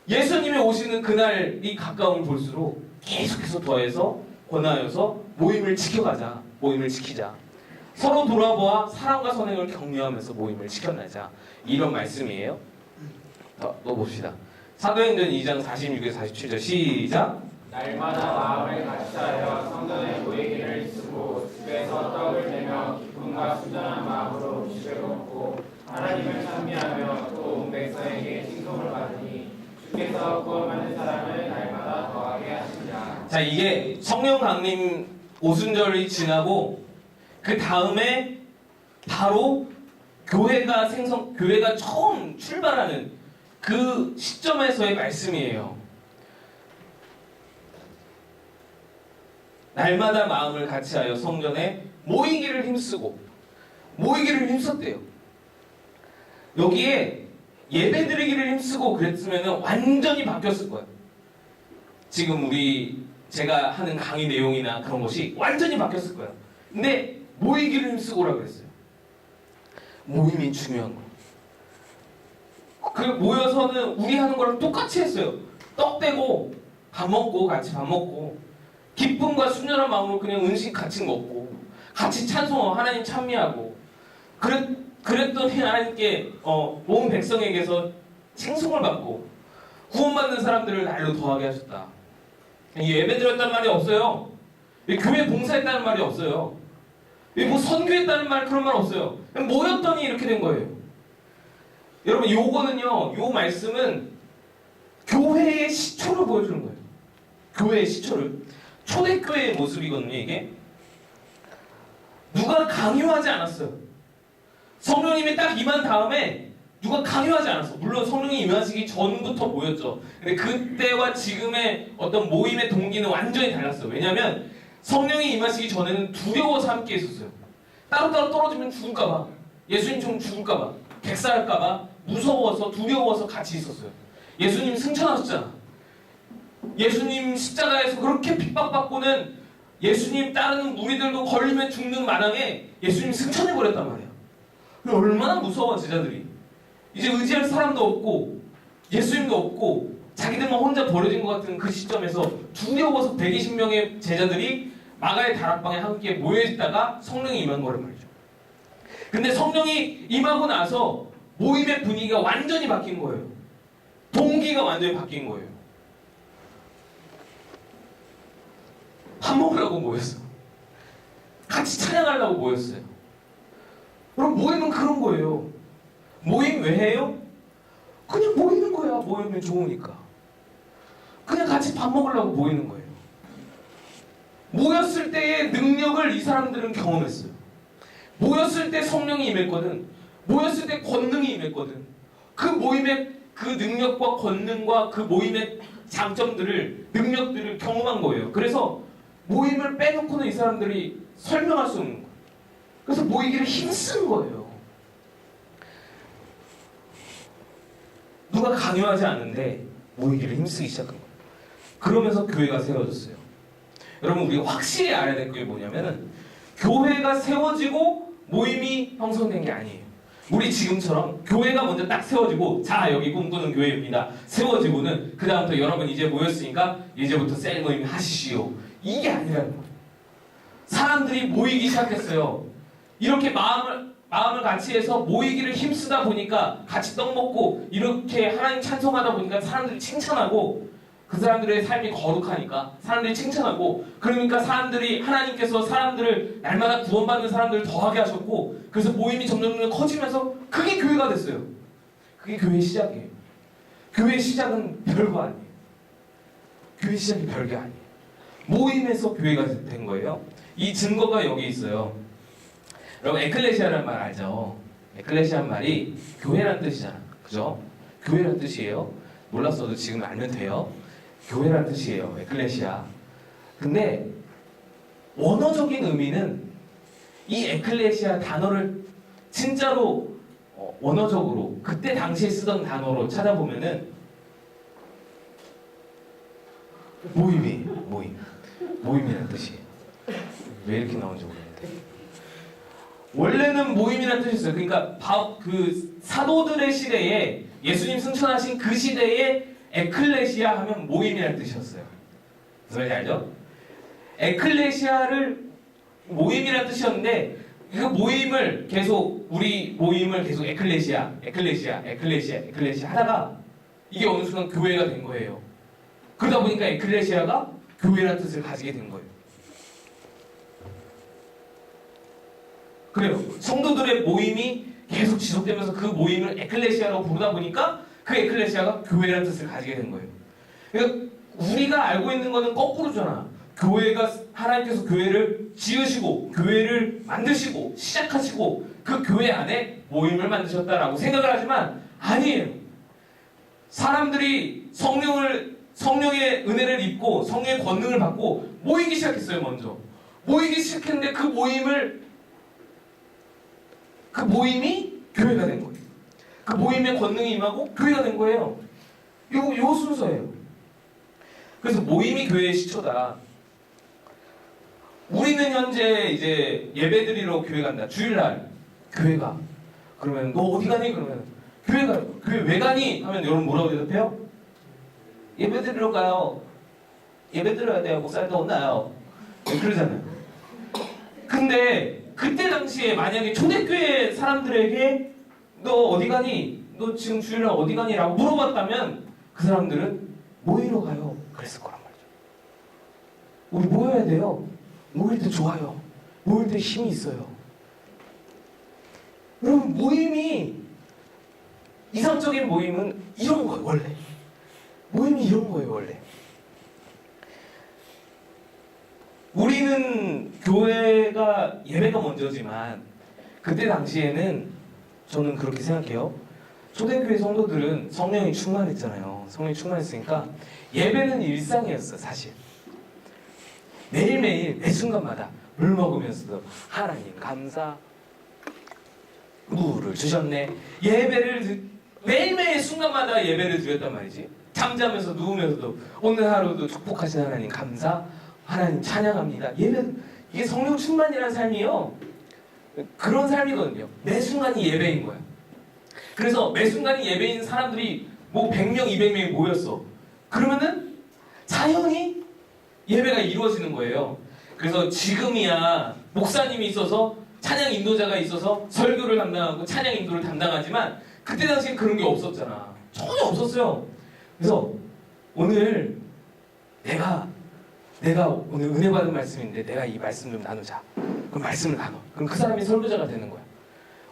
[SPEAKER 1] 예수님이 오시는 그날이 가까움을 볼수록 계속해서 더해서 권하여서 모임을 지켜가자. 모임을 지키자. 서로 돌아보아 사랑과 선행을 격려하면서 모임을 지켜내자. 이런 말씀이에요. 또 봅시다. 사도행전 2장 46에서 47절 시작.
[SPEAKER 2] 날마다 마음을 같이하여 성전에 모이기를 쓰고 집에서 떡을 내며 기쁨과 순전한 마음으로 음식을 먹고
[SPEAKER 1] 자, 이게 성령 강림 오순절이 지나고 그 다음에 바로 교회가 처음 출발하는 그 시점에서의 말씀이에요. 날마다 마음을 같이하여 성전에 모이기를 힘썼대요. 여기에 예배드리기를 힘쓰고 그랬으면 완전히 바뀌었을 거예요. 지금 제가 하는 강의 내용이나 그런 것이 완전히 바뀌었을 거예요. 근데 모이기를 힘쓰고라고 그랬어요. 모임이 중요한 거예요. 그 모여서는 우리 하는 거랑 똑같이 했어요. 떡 떼고 밥 먹고 같이 밥 먹고 기쁨과 순전한 마음으로 그냥 음식 같이 먹고 같이 찬송하고 하나님 찬미하고 그랬더니 하나님께 온 백성에게서 칭송을 받고 구원받는 사람들을 날로 더하게 하셨다. 예배 드렸다는 말이 없어요. 교회 봉사했다는 말이 없어요. 뭐 선교했다는 말 그런 말 없어요. 그냥 모였더니 이렇게 된 거예요. 여러분 요 말씀은 교회의 시초를 보여주는 거예요. 교회의 시초를. 초대교회의 모습이거든요, 이게. 누가 강요하지 않았어요. 성령님이 딱 임한 다음에 누가 강요하지 않았어. 물론 성령이 임하시기 전부터 모였죠. 근데 그때와 지금의 어떤 모임의 동기는 완전히 달랐어요. 왜냐하면 성령이 임하시기 전에는 두려워서 함께 있었어요. 따로따로 떨어지면 죽을까봐, 예수님처럼 죽을까봐, 객사할까봐 무서워서 두려워서 같이 있었어요. 예수님 승천하셨잖아. 예수님 십자가에서 그렇게 핍박받고는 예수님 따르는 무리들도 걸리면 죽는 마당에 예수님 승천해버렸단 말이야. 얼마나 무서워 제자들이. 이제 의지할 사람도 없고 예수님도 없고 자기들만 혼자 버려진 것 같은 그 시점에서 두려워서 120명의 제자들이 마가의 다락방에 함께 모여있다가 성령이 임한 거란 말이죠. 근데 성령이 임하고 나서 모임의 분위기가 완전히 바뀐 거예요. 동기가 완전히 바뀐 거예요. 밥 먹으려고 모였어. 같이 찬양하려고 모였어요. 그럼 모임은 그런 거예요. 모임 왜 해요? 그냥 모이는 거야. 모이면 좋으니까. 그냥 같이 밥 먹으려고 모이는 거예요. 모였을 때의 능력을 이 사람들은 경험했어요. 모였을 때 성령이 임했거든. 모였을 때 권능이 임했거든. 그 모임의 그 능력과 권능과 그 모임의 장점들을, 능력들을 경험한 거예요. 그래서 모임을 빼놓고는 이 사람들이 설명할 수 없는 거예요. 그래서 모이기를 힘쓰는 거예요. 누가 강요하지 않는데 모이기를 힘쓰기 시작한 거예요. 그러면서 교회가 세워졌어요. 여러분 우리가 확실히 알아야 될 게 뭐냐면은 교회가 세워지고 모임이 형성된 게 아니에요. 우리 지금처럼 교회가 먼저 딱 세워지고 자 여기 꿈꾸는 교회입니다. 세워지고는 그 다음부터 여러분 이제 모였으니까 이제부터 셀 모임 하시시오. 이게 아니라는 거예요. 사람들이 모이기 시작했어요. 이렇게 마음을 같이 해서 모이기를 힘쓰다 보니까 같이 떡 먹고 이렇게 하나님 찬송하다 보니까 사람들이 칭찬하고 그 사람들의 삶이 거룩하니까 사람들이 칭찬하고 그러니까 사람들이 하나님께서 사람들을 날마다 구원받는 사람들을 더하게 하셨고 그래서 모임이 점점 커지면서 그게 교회가 됐어요. 그게 교회의 시작이에요. 교회의 시작은 별거 아니에요. 교회의 시작이 별게 아니에요. 모임에서 교회가 된 거예요. 이 증거가 여기 있어요. 여러분 에클레시아라는 말 알죠? 에클레시아는 말이 교회란 뜻이잖아. 그죠? 교회란 뜻이에요. 몰랐어도 지금 알면 돼요. 교회란 뜻이에요. 에클레시아. 근데 원어적인 의미는 이 에클레시아 단어를 진짜로 원어적으로 그때 당시에 쓰던 단어로 찾아보면은 모임이라는 뜻이에요. 왜 이렇게 나온지 모르겠는데 원래는 모임이라는 뜻이었어요. 그러니까 그 사도들의 시대에 예수님 승천하신 그 시대에 에클레시아 하면 모임이라는 뜻이었어요. 무슨 말인지 알죠? 에클레시아를 모임이라는 뜻이었는데 그 모임을 계속 우리 모임을 계속 에클레시아 하다가 이게 어느 순간 교회가 된 거예요. 그러다 보니까 에클레시아가 교회라는 뜻을 가지게 된 거예요. 그래요. 성도들의 모임이 계속 지속되면서 그 모임을 에클레시아라고 부르다 보니까 그 에클레시아가 교회라는 뜻을 가지게 된 거예요. 그러니까 우리가 알고 있는 거는 거꾸로잖아. 교회가 하나님께서 교회를 지으시고 교회를 만드시고 시작하시고 그 교회 안에 모임을 만드셨다라고 생각을 하지만 아니에요. 사람들이 성령의 은혜를 입고 성령의 권능을 받고 모이기 시작했어요. 먼저 모이기 시작했는데 그 모임이 교회가 된 거예요. 그 모임의 권능이 임하고 교회가 된 거예요. 요 순서예요. 그래서 모임이 교회의 시초다. 우리는 현재 이제 예배드리러 교회 간다. 주일날 교회가. 그러면 너 어디 가니? 그러면 교회 가요. 교회 왜 가니? 하면 여러분 뭐라고 대답해요? 예배드리러 가요. 예배드려야 돼요. 목사님도 혼나요. 그러잖아요. 근데 그때 당시에 만약에 초대교회 사람들에게 너 어디 가니? 너 지금 주일날 어디 가니? 라고 물어봤다면 그 사람들은 모이러 가요. 그랬을 거란 말이죠. 우리 모여야 돼요. 모일 때 좋아요. 모일 때 힘이 있어요. 여러분 모임이 이상적인 모임은 이런 거예요. 원래 모임이 이런 거예요. 원래 우리는 교회가 예배가 먼저지만 그때 당시에는 저는 그렇게 생각해요. 초대교회 성도들은 성령이 충만했잖아요. 성령이 충만했으니까 예배는 일상이었어. 사실 매일매일 매 순간마다 물 먹으면서도 하나님 감사 물을 주셨네. 예배를 매일매일 순간마다 예배를 드렸단 말이지. 잠자면서 누우면서도 오늘 하루도 축복하신 하나님 감사 하나님 찬양합니다. 이게 성령 충만이라는 삶이요. 그런 삶이거든요. 매 순간이 예배인 거야. 그래서 매 순간이 예배인 사람들이 뭐 100명, 200명이 모였어. 그러면은 자연히 예배가 이루어지는 거예요. 그래서 지금이야 목사님이 있어서 찬양 인도자가 있어서 설교를 담당하고 찬양 인도를 담당하지만 그때 당시엔 그런 게 없었잖아. 전혀 없었어요. 그래서 오늘 내가 오늘 은혜 받은 말씀인데 내가 이 말씀 좀 나누자. 그럼 말씀을 나눠. 그럼 그 사람이 설교자가 되는 거야.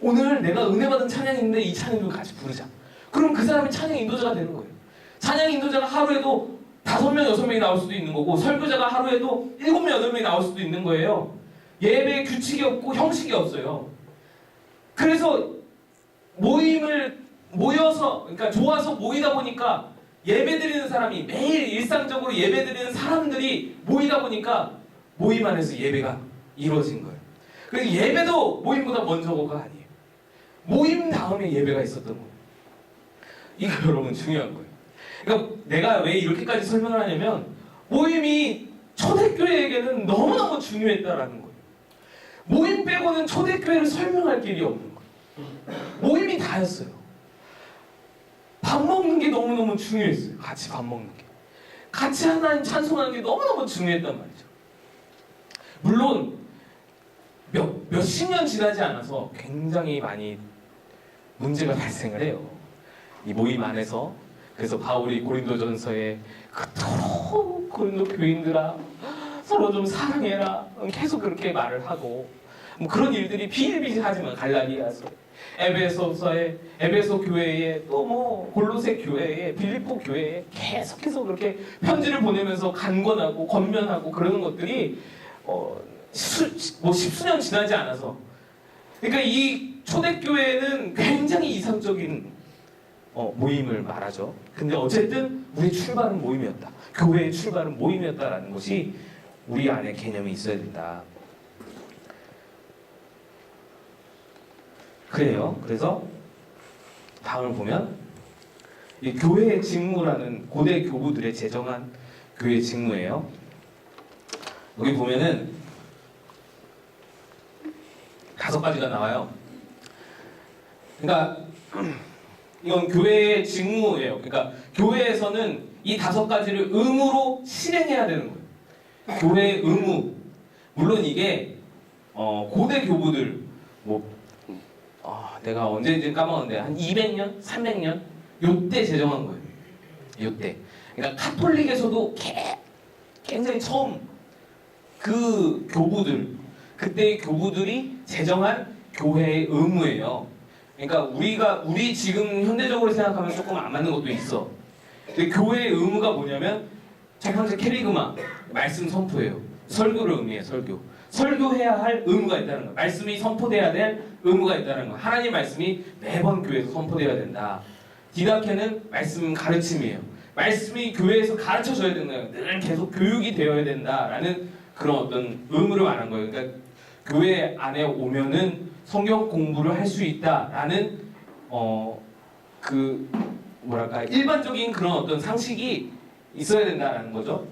[SPEAKER 1] 오늘 내가 은혜 받은 찬양인데 이 찬양 좀 같이 부르자. 그럼 그 사람이 찬양 인도자가 되는 거예요. 찬양 인도자가 하루에도 5명, 6명이 나올 수도 있는 거고 설교자가 하루에도 7명, 8명이 나올 수도 있는 거예요. 예배에 규칙이 없고 형식이 없어요. 그래서 그러니까 좋아서 모이다 보니까 예배드리는 사람이 매일 일상적으로 예배드리는 사람들이 모이다 보니까 모임 안에서 예배가 이루어진 거예요. 그래서 예배도 모임보다 먼저가 아니에요. 모임 다음에 예배가 있었던 거예요. 이거 여러분 중요한 거예요. 그러니까 내가 왜 이렇게까지 설명을 하냐면 모임이 초대교회에게는 너무너무 중요했다라는 거예요. 모임 빼고는 초대교회를 설명할 길이 없는 거예요. 모임이 다였어요. 밥 먹는 게 너무너무 중요했어요. 같이 밥 먹는 게. 같이 하나님 찬송하는 게 너무너무 중요했단 말이죠. 물론 몇십 년 지나지 않아서 굉장히 많이 문제가 발생을 해요. 이 모임 안에서. 그래서 바울이 고린도전서에 그토록 고린도 교인들아 서로 좀 사랑해라 계속 그렇게 말을 하고 뭐 그런 일들이 비일비재하지만 갈라디아서 에베소 교회에 또 뭐 골로새 교회에 빌립보 교회에 계속해서 그렇게 편지를 보내면서 간권하고 권면하고 그러는 것들이 뭐 십수년 지나지 않아서 그러니까 이 초대교회는 굉장히 이상적인 모임을 말하죠. 근데 어쨌든 우리의 출발은 모임이었다. 교회의 출발은 모임이었다라는 것이 우리 안에 개념이 있어야 된다. 그래요. 그래서 다음을 보면 이 교회의 직무라는 고대 교부들의 제정한 교회의 직무예요. 여기 보면은 5가지가 나와요. 그러니까 이건 교회의 직무예요. 그러니까 교회에서는 이 5가지를 의무로 실행해야 되는 거예요. 교회의 의무. 물론 이게 고대 교부들 내가 언제인지 까먹었는데 한 200년, 300년 요때 제정한 거예요. 요때. 그러니까 카톨릭에서도 굉장히 처음 그 교부들 그때의 교부들이 제정한 교회의 의무예요. 그러니까 우리 지금 현대적으로 생각하면 조금 안 맞는 것도 있어. 근데 교회의 의무가 뭐냐면 첫 번째 캐리그마, 말씀 선포예요. 설교를 의미해요. 설교해야 할 의무가 있다는 거예요. 말씀이 선포돼야 될 의무가 있다는 거예요. 하나님 말씀이 매번 교회에서 선포돼야 된다. 디다케는 말씀 가르침이에요. 말씀이 교회에서 가르쳐져야 된다. 늘 계속 교육이 되어야 된다라는 그런 어떤 의무를 말한 거예요. 그러니까 교회 안에 오면은 성경 공부를 할 수 있다라는 그 뭐랄까 일반적인 그런 어떤 상식이 있어야 된다라는 거죠.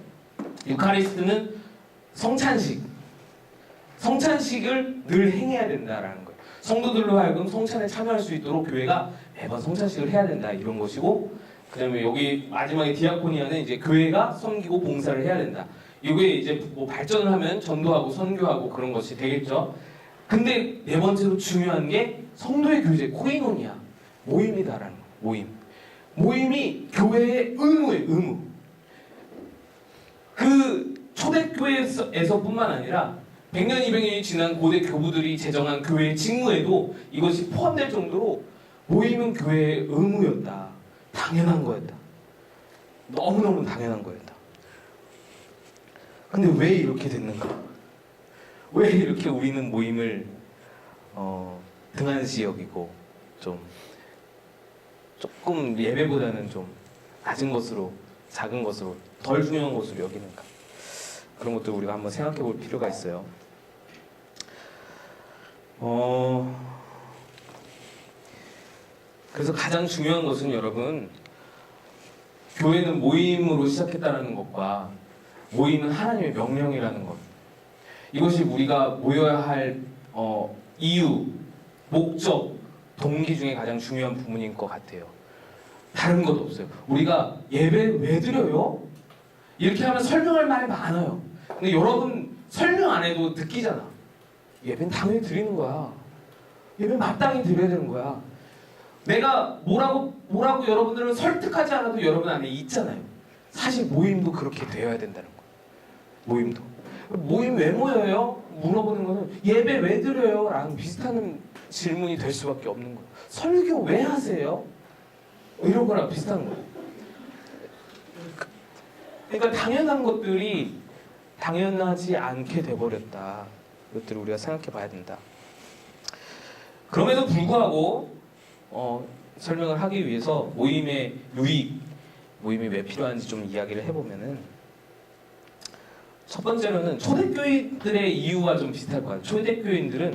[SPEAKER 1] 유카리스트는 성찬식을 늘 행해야 된다라는 거예요. 성도들로 하여금 성찬에 참여할 수 있도록 교회가 매번 성찬식을 해야 된다 이런 것이고, 그다음에 여기 마지막에 디아코니아는 이제 교회가 섬기고 봉사를 해야 된다. 이게 이제 뭐 발전을 하면 전도하고 선교하고 그런 것이 되겠죠. 근데 네 번째로 중요한 게 성도의 교제, 코이노니아, 모임이다라는 거예요. 모임이 교회의 의무예요. 의무. 그 초대교회에서뿐만 아니라 100년, 200년이 지난 고대 교부들이 제정한 교회의 직무에도 이것이 포함될 정도로 모임은 교회의 의무였다. 당연한 거였다. 너무너무 당연한 거였다. 근데 왜 이렇게 됐는가? 왜 이렇게 우리는 모임을 등한시 여기고 조금 예배보다는 좀 낮은 것으로, 작은 것으로, 덜 중요한 것으로 여기는가? 그런 것도 우리가 한번 생각해 볼 필요가 있어요. 그래서 가장 중요한 것은 여러분, 교회는 모임으로 시작했다는 것과 모임은 하나님의 명령이라는 것, 이것이 우리가 모여야 할 이유, 목적, 동기 중에 가장 중요한 부분인 것 같아요. 다른 것도 없어요. 우리가 예배 왜 드려요? 이렇게 하면 설명할 말이 많아요. 근데 여러분 설명 안 해도 느끼잖아. 예배는 당연히 드리는 거야. 예배는 마땅히 드려야 되는 거야. 내가 뭐라고 여러분들을 설득하지 않아도 여러분 안에 있잖아요. 사실 모임도 그렇게 되어야 된다는 거예요. 모임 왜 모여요? 물어보는 거는 예배 왜 드려요? 라는 비슷한 질문이 될 수밖에 없는 거예요. 설교 왜 하세요? 이런 거랑 비슷한 거예요. 그러니까 당연한 것들이 당연하지 않게 돼버렸다. 이것들을 우리가 생각해 봐야 된다. 그럼에도 불구하고 설명을 하기 위해서 모임의 유익, 모임이 왜 필요한지 좀 이야기를 해보면은, 첫 번째로는 초대교인들의 이유와 좀 비슷할 것 같아요. 초대교인들은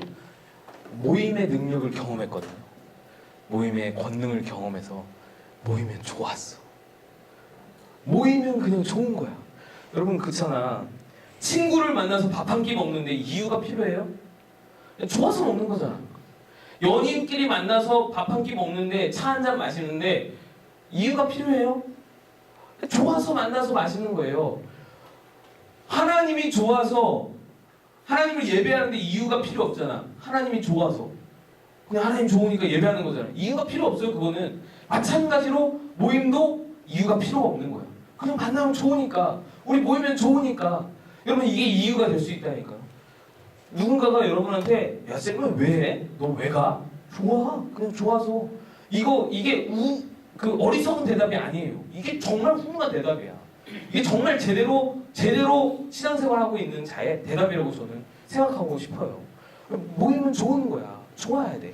[SPEAKER 1] 모임의 능력을 경험했거든요. 모임의 권능을 경험해서 모이면 좋았어. 모이면 그냥 좋은 거야. 여러분 그렇잖아. 친구를 만나서 밥 한 끼 먹는데 이유가 필요해요? 좋아서 먹는 거잖아. 연인끼리 만나서 밥 한 끼 먹는데 차 한 잔 마시는데 이유가 필요해요? 좋아서 만나서 마시는 거예요. 하나님이 좋아서 하나님을 예배하는데 이유가 필요 없잖아. 하나님이 좋아서 그냥 하나님 좋으니까 예배하는 거잖아. 이유가 필요 없어요. 그거는 마찬가지로 모임도 이유가 필요가 없는 거야. 그냥 만나면 좋으니까, 우리 모이면 좋으니까. 여러분 이게 이유가 될 수 있다니까요. 누군가가 여러분한테 야 쌤은 왜 해? 너 왜 가? 좋아. 그냥 좋아서. 이게 그 어리석은 대답이 아니에요. 이게 정말 훌륭한 대답이야. 이게 정말 제대로 신앙생활하고 있는 자의 대답이라고 저는 생각하고 싶어요. 모임은 좋은 거야. 좋아야 돼.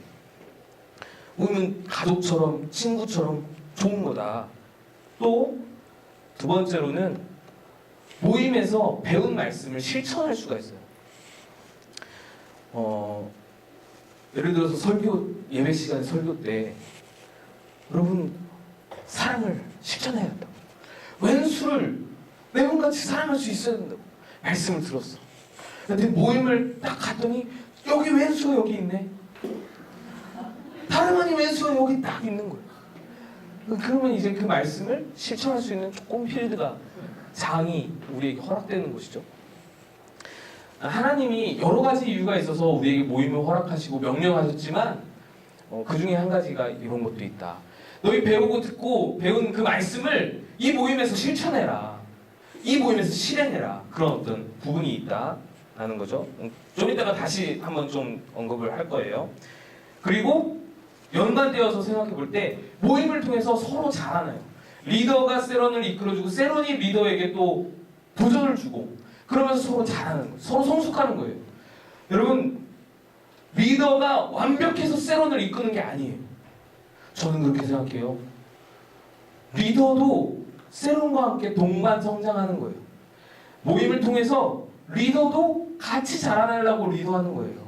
[SPEAKER 1] 모임은 가족처럼, 친구처럼 좋은 거다. 또 두 번째로는 모임에서 배운 말씀을 실천할 수가 있어요. 예를 들어서 예배 시간 설교 때 여러분 사랑을 실천해야 된다고. 왼수를 매운같이 사랑할 수 있어야 된다고 말씀을 들었어. 근데 모임을 딱 갔더니 여기 왼수가 여기 있네. 다름 아닌 왼수가 여기 딱 있는 거예요. 그러면 이제 그 말씀을 실천할 수 있는 조금 필드가, 장이 우리에게 허락되는 것이죠. 하나님이 여러 가지 이유가 있어서 우리에게 모임을 허락하시고 명령하셨지만 그 중에 한 가지가 이런 것도 있다. 너희 배우고 듣고 배운 그 말씀을 이 모임에서 실천해라. 이 모임에서 실행해라. 그런 어떤 부분이 있다라는 거죠. 좀 이따가 다시 한번 좀 언급을 할 거예요. 그리고 연관되어서 생각해 볼 때 모임을 통해서 서로 자라나요. 리더가 세론을 이끌어주고 세론이 리더에게 또 도전을 주고 그러면서 서로 잘하는 거예요. 서로 성숙하는 거예요. 여러분 리더가 완벽해서 세론을 이끄는 게 아니에요. 저는 그렇게 생각해요. 리더도 세론과 함께 동반 성장하는 거예요. 모임을 통해서 리더도 같이 자라나려고 리더하는 거예요.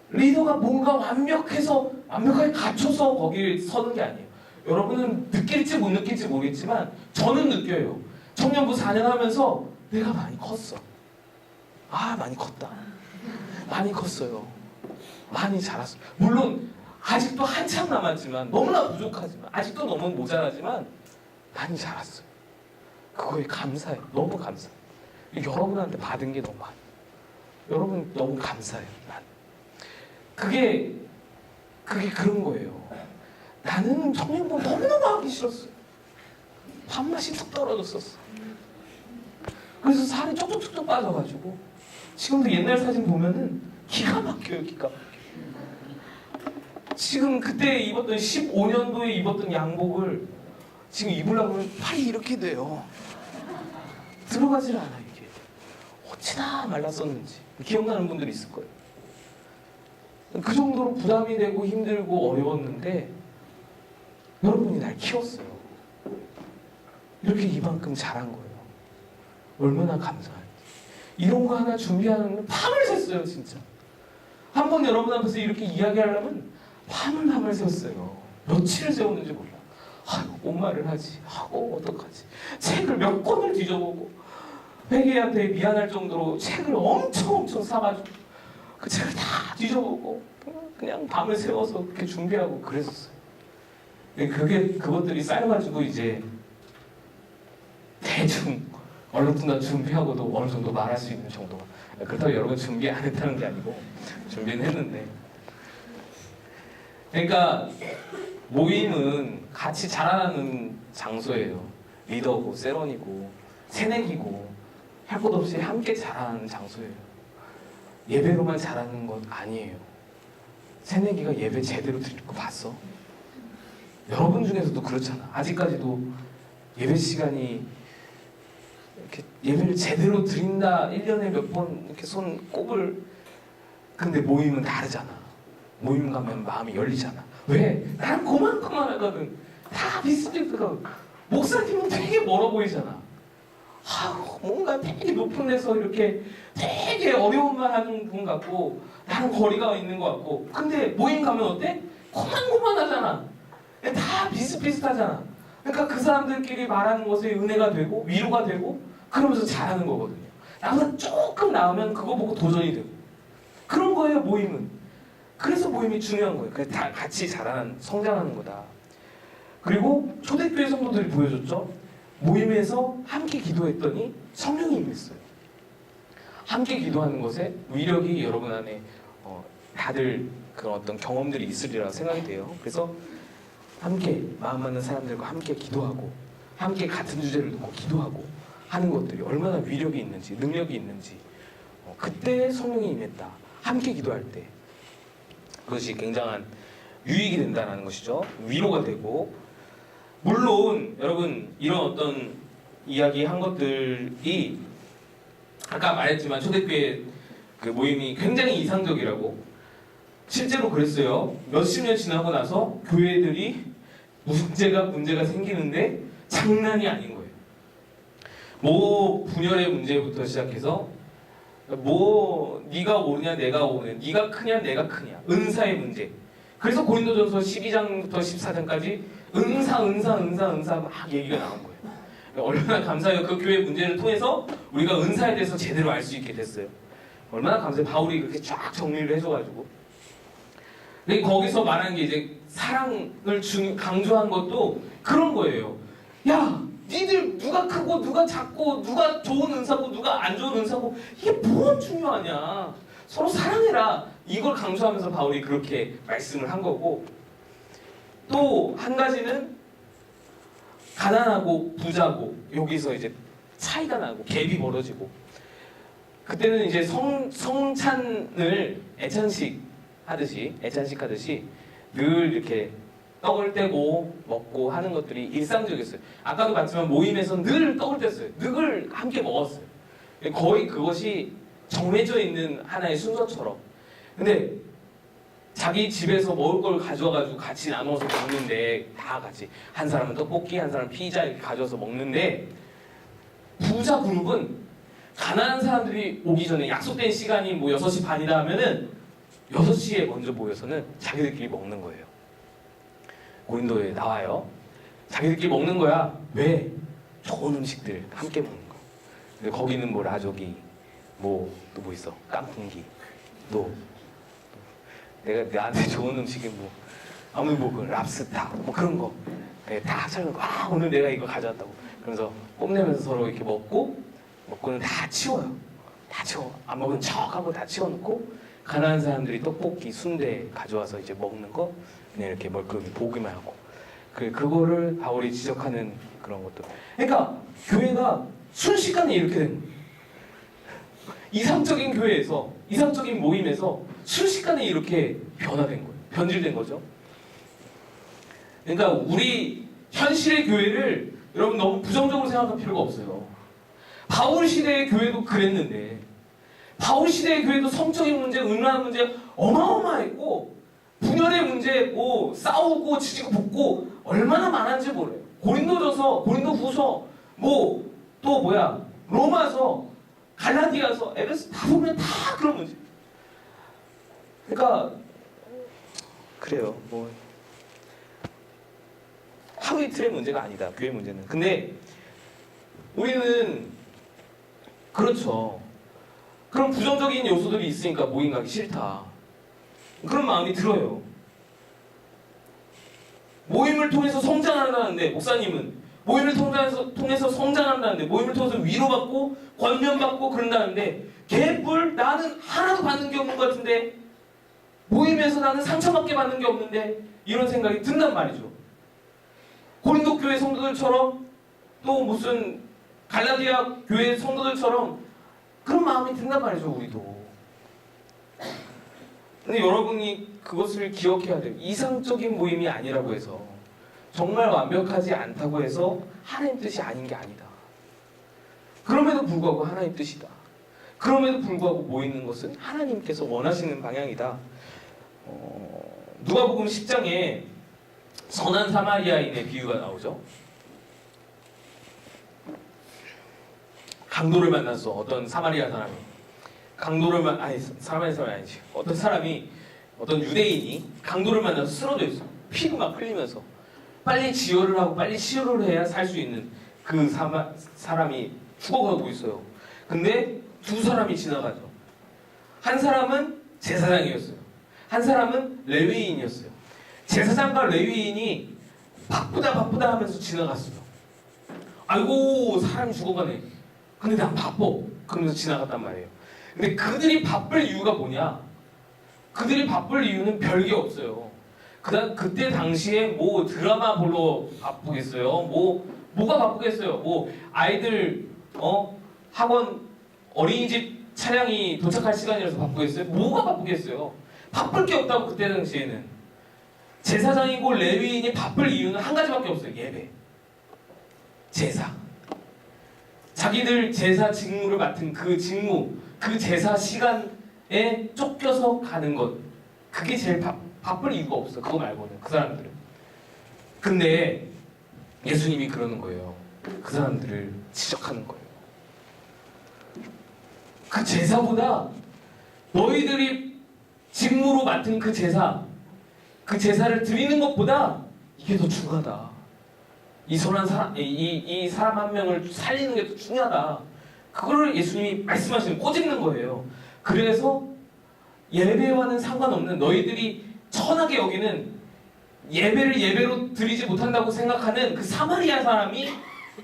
[SPEAKER 1] 리더가 뭔가 완벽하게 갖춰서 거기에 서는 게 아니에요. 여러분은 느낄지 못 느낄지 모르겠지만 저는 느껴요. 청년부 4년 하면서 내가 많이 컸어. 많이 컸다. 많이 컸어요. 많이 자랐어. 물론 아직도 한참 남았지만 너무나 부족하지만 아직도 너무 모자라지만 많이 자랐어요. 그거에 감사해요. 너무 감사해요. 여러분한테 받은 게 너무 많아요. 여러분 너무 감사해요. 난. 그게 그런 거예요. 나는 청년부 너무너무 하기 싫었어요. 밥맛이 툭 떨어졌었어. 그래서 살이 쪽쪽쪽쪽 빠져가지고 지금도 옛날 사진 보면은 기가 막혀요. 기가 막혀요. 지금 그때 입었던 15년도에 입었던 양복을 지금 입으려고 하면 팔이 이렇게 돼요. 들어가질 않아 이게. 어찌나 말랐었는지 기억나는 분들이 있을 거예요. 그 정도로 부담이 되고 힘들고 어려웠는데 여러분이 날 키웠어요. 이렇게 이만큼 자란 거예요. 얼마나 감사한지. 이런 거 하나 준비하는 밤을 샜어요 진짜. 한번 여러분 앞에서 이렇게 이야기하려면 밤을 샜어요. 며칠을 세웠는지 몰라. 뭔 말을 하지? 어떡하지? 책을 몇 권을 뒤져보고 회계한테 미안할 정도로 책을 엄청 사가지고 그 책을 다 뒤져보고 그냥 밤을 새워서 그렇게 준비하고 그랬었어요. 그것들이 쌓여가지고 이제 대충 얼른뚱땅 준비하고도 어느 정도 말할 수 있는 정도가. 그렇다고 여러분 준비 안 했다는 게 아니고 준비는 했는데. 그러니까 모임은 같이 자라나는 장소예요. 리더고 세런이고 새내기고 할 것 없이 함께 자라나는 장소예요. 예배로만 자라는 건 아니에요. 새내기가 예배 제대로 드릴 거 봤어? 여러분 중에서도 그렇잖아. 아직까지도 예배 시간이 이렇게 예배를 제대로 드린다 1년에 몇 번 이렇게 손 꼽을. 근데 모임은 다르잖아. 모임 가면 마음이 열리잖아. 왜? 나는 고만고만하거든. 다 비슷비슷하고 목사님은 되게 멀어 보이잖아. 뭔가 되게 높은 데서 이렇게 되게 어려운 말 하는 분 같고 나는 거리가 있는 것 같고. 근데 모임 가면 어때? 고만고만하잖아. 다 비슷비슷하잖아. 그러니까 그 사람들끼리 말하는 것에 은혜가 되고 위로가 되고 그러면서 잘하는 거거든요. 나보다 조금 나으면 그거 보고 도전이 되고 그런 거예요 모임은. 그래서 모임이 중요한 거예요. 그래서 다 같이 자라는 성장하는 거다. 그리고 초대교회 성도들이 보여줬죠. 모임에서 함께 기도했더니 성령이 임했어요. 함께 기도하는 것에 위력이 여러분 안에 다들 그런 어떤 경험들이 있으리라 생각이 돼요. 그래서 함께 마음 맞는 사람들과 함께 기도하고 함께 같은 주제를 놓고 기도하고 하는 것들이 얼마나 위력이 있는지 능력이 있는지 그때 성령이 임했다. 함께 기도할 때 그것이 굉장한 유익이 된다는 것이죠. 위로가 되고. 물론 여러분 이런 어떤 이야기 한 것들이 아까 말했지만 초대교회 그 모임이 굉장히 이상적이라고. 실제로 그랬어요. 몇십 년 지나고 나서 교회들이 문제가 생기는데 장난이 아닌 거예요. 뭐 분열의 문제부터 시작해서 뭐 네가 오느냐 내가 오느냐, 네가 크냐 내가 크냐, 은사의 문제. 그래서 고린도전서 12장부터 14장까지 은사 막 얘기가 나온 거예요. 얼마나 감사해요. 그 교회 문제를 통해서 우리가 은사에 대해서 제대로 알 수 있게 됐어요. 얼마나 감사해요. 바울이 그렇게 쫙 정리를 해줘가지고. 근데 거기서 말하는 게 이제 사랑을 강조한 것도 그런 거예요. 야, 니들 누가 크고 누가 작고 누가 좋은 은사고 누가 안 좋은 은사고 이게 뭐가 중요하냐. 서로 사랑해라. 이걸 강조하면서 바울이 그렇게 말씀을 한 거고. 또 한 가지는 가난하고 부자고 여기서 이제 차이가 나고 갭이 벌어지고 그때는 이제 성찬을 애찬식 하듯이 늘 이렇게 떡을 떼고 먹고 하는 것들이 일상적이었어요. 아까도 봤지만 모임에서 늘 떡을 뗐어요. 늘 함께 먹었어요. 거의 그것이 정해져 있는 하나의 순서처럼. 근데 자기 집에서 먹을 걸 가져와가지고 같이 나눠서 먹는데, 다 같이 한 사람은 떡볶이, 한 사람은 피자 이렇게 가져와서 먹는데, 부자 그룹은 가난한 사람들이 오기 전에 약속된 시간이 뭐 6시 반이다 하면은 6시에 먼저 모여서는 자기들끼리 먹는 거예요. 고린도에 나와요. 자기들끼리 먹는 거야. 왜? 좋은 음식들 함께 먹는 거. 근데 거기는 뭐 라조기, 뭐 또 뭐 있어? 깐풍기, 또 내가 나한테 좋은 음식이 뭐 아무리 뭐 랍스타 뭐 그런 거, 다 설명. 아 오늘 내가 이거 가져왔다고. 그러면서 뽐내면서 서로 이렇게 먹고는 다 치워요. 다 치워. 안 먹은 척하고 다 치워놓고 가난한 사람들이 떡볶이, 순대 가져와서 이제 먹는 거 그냥 이렇게 멀끔히 보기만 하고. 그거를 바울이 지적하는 그런 것도. 그러니까 교회가 순식간에 이렇게 된 거예요. 이상적인 교회에서, 이상적인 모임에서 순식간에 이렇게 변화된 거예요. 변질된 거죠. 그러니까 우리 현실의 교회를 여러분 너무 부정적으로 생각할 필요가 없어요. 바울 시대의 교회도 그랬는데, 바울 시대의 교회도 성적인 문제, 음란한 문제 어마어마했고, 분열의 문제, 뭐 싸우고 지지고 볶고 얼마나 많은지 몰라요. 고린도전서, 고린도후서, 뭐 또 뭐야, 로마서, 갈라디아서, 에베소 다 보면 다 그런 문제. 그러니까 그래요. 뭐 하루 이틀의 문제가 아니다. 교회 문제는. 근데 우리는 그렇죠. 그런 부정적인 요소들이 있으니까 모임 가기 싫다. 그런 마음이 들어요. 모임을 통해서 성장한다는데, 목사님은 모임을 통해서 성장한다는데, 모임을 통해서 위로받고 권면받고 그런다는데, 개뿔 나는 하나도 받는 게 없는 것 같은데, 모임에서 나는 상처받게 받는 게 없는데, 이런 생각이 든단 말이죠. 고린도 교회 성도들처럼, 또 무슨 갈라디아 교회 성도들처럼 그런 마음이 든단 말이죠, 우리도. 근데 여러분이 그것을 기억해야 돼요. 이상적인 모임이 아니라고 해서, 정말 완벽하지 않다고 해서 하나님 뜻이 아닌 게 아니다. 그럼에도 불구하고 하나님 뜻이다. 그럼에도 불구하고 모이는 것은 하나님께서 원하시는 방향이다. 누가복음 10장에 선한 사마리아인의 비유가 나오죠. 강도를 만났어. 어떤 사마리아 사람이. 사마리아 사람이 아니지. 어떤 유대인이 강도를 만나서 쓰러져 있어. 피가 막 흘리면서. 빨리 지혈을 하고 빨리 치료를 해야 살 수 있는 그 사람이 죽어가고 있어요. 근데 두 사람이 지나가죠. 한 사람은 제사장이었어요. 한 사람은 레위인이었어요. 제사장과 레위인이 바쁘다 하면서 지나갔어요. 아이고 사람이 죽어가네. 근데 난 바빠. 그러면서 지나갔단 말이에요. 근데 그들이 바쁠 이유가 뭐냐? 그들이 바쁠 이유는 별게 없어요. 그때 당시에 뭐 드라마 보러 바쁘겠어요? 뭐가 바쁘겠어요? 뭐 아이들 학원 어린이집 차량이 도착할 시간이라서 바쁘겠어요? 뭐가 바쁘겠어요? 바쁠 게 없다고. 그때 당시에는 제사장이고 레위인이 바쁠 이유는 한 가지밖에 없어요. 예배, 제사. 자기들 제사 직무를 맡은 그 직무, 그 제사 시간에 쫓겨서 가는 것, 그게 제일 바쁠 이유가 없어. 그거 말고는, 그 사람들은. 근데 예수님이 그러는 거예요. 그 사람들을 지적하는 거예요. 그 제사보다 너희들이 직무로 맡은 그 제사를 드리는 것보다 이게 더 중요하다. 이 선한 사람, 이 사람 한 명을 살리는 게 더 중요하다. 그거를 예수님이 말씀하시는, 꼬집는 거예요. 그래서 예배와는 상관없는, 너희들이 천하게 여기는 예배를 예배로 드리지 못한다고 생각하는 그 사마리아 사람이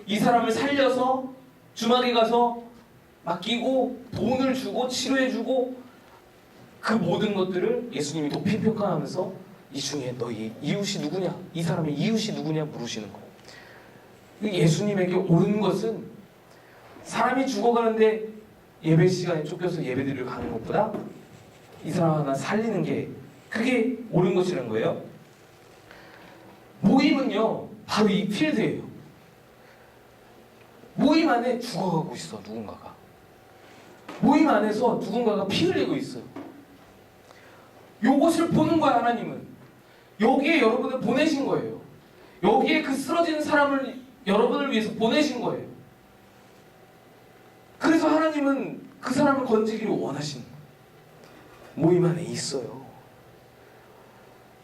[SPEAKER 1] 이 사람을 살려서 주막에 가서 맡기고 돈을 주고 치료해주고, 그 모든 것들을 예수님이 높이 평가하면서 이 중에 너희 이웃이 누구냐? 이 사람의 이웃이 누구냐? 물으시는 거예요. 예수님에게 옳은 것은 사람이 죽어가는데 예배 시간에 쫓겨서 예배드리러 가는 것보다 이 사람 하나 살리는 게, 그게 옳은 것이라는 거예요.
[SPEAKER 3] 모임은요 바로 이 필드예요. 모임 안에 죽어가고 있어 누군가가. 모임 안에서 누군가가 피 흘리고 있어요. 요것을 보는 거야 하나님은. 여기에 여러분을 보내신 거예요. 여기에 그 쓰러지는 사람을 여러분을 위해서 보내신 거예요. 그래서 하나님은 그 사람을 건지기를 원하시는 거예요. 모임 안에 있어요.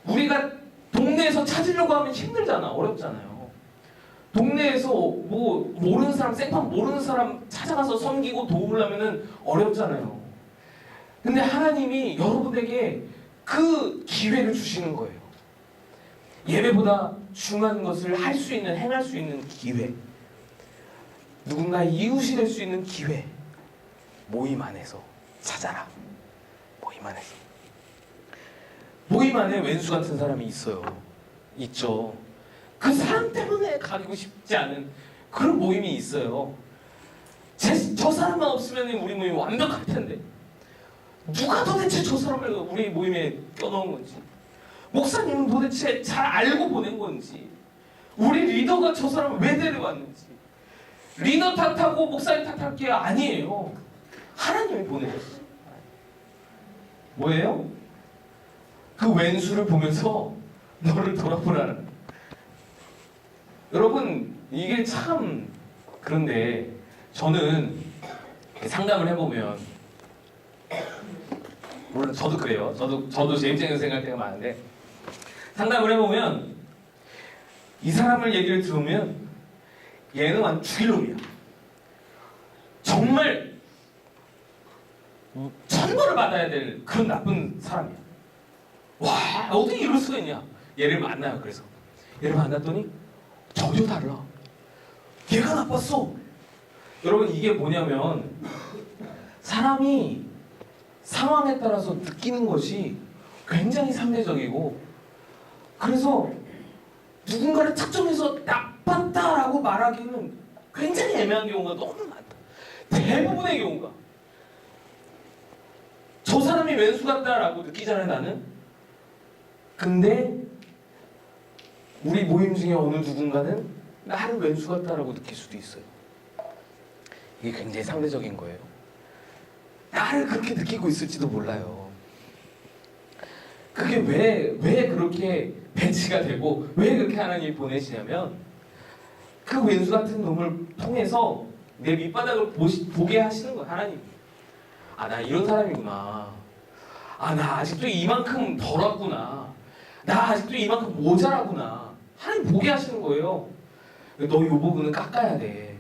[SPEAKER 3] 우리가 동네에서 찾으려고 하면 힘들잖아. 어렵잖아요. 동네에서 뭐 모르는 사람, 생판 모르는 사람 찾아가서 섬기고 도우려면은 어렵잖아요. 근데 하나님이 여러분에게 그 기회를 주시는 거예요. 예배보다 중요한 것을 할 수 있는, 행할 수 있는 기회. 누군가의 이웃이 될 수 있는 기회. 모임 안에서 찾아라. 모임 안에서. 모임 안에 왼수 같은 사람이 있어요. 있죠. 그 사람 때문에 가리고 싶지 않은 그런 모임이 있어요. 저 사람만 없으면 우리 모임이 완벽할 텐데 누가 도대체 저 사람을 우리 모임에 껴넣은 건지, 목사님은 도대체 잘 알고 보낸 건지, 우리 리더가 저 사람을 왜 데려왔는지, 리더 탓하고 목사님 탓할 게 아니에요. 하나님이 보내셨어요. 뭐예요? 그 왼수를 보면서 너를 돌아보라는. 여러분 이게 참 그런데 저는 상담을 해보면, 물론 저도 그래요. 저도 제 입장에서 생각할 때가 많은데 상담을 해보면 이 사람을 얘기를 들으면 얘는 완전 죽일 놈이야. 정말 천벌을 받아야 될 그런 나쁜 사람이야. 와, 어떻게 이럴 수가 있냐. 얘를 만나요. 그래서 얘를 만났더니 전혀 달라. 얘가 나빴어. 여러분 이게 뭐냐면 사람이 상황에 따라서 느끼는 것이 굉장히 상대적이고, 그래서 누군가를 특정해서 나빴다라고 말하기는 굉장히 애매한 경우가 너무 많다. 대부분의 경우가 저 사람이 왼수 같다라고 느끼잖아요 나는. 근데 우리 모임 중에 어느 누군가는 나를 왼수 같다라고 느낄 수도 있어요. 이게 굉장히 상대적인 거예요. 나를 그렇게 느끼고 있을지도 몰라요. 그게 왜 그렇게 배치가 되고 왜 그렇게 하나님이 보내시냐면 그 왼수 같은 놈을 통해서 내 밑바닥을 보게 하시는 거예요. 하나님. 아, 나 이런 사람이구나. 아, 나 아직도 이만큼 덜었구나. 나 아직도 이만큼 모자라구나. 하나님 보게 하시는 거예요. 너 이 부분은 깎아야 돼.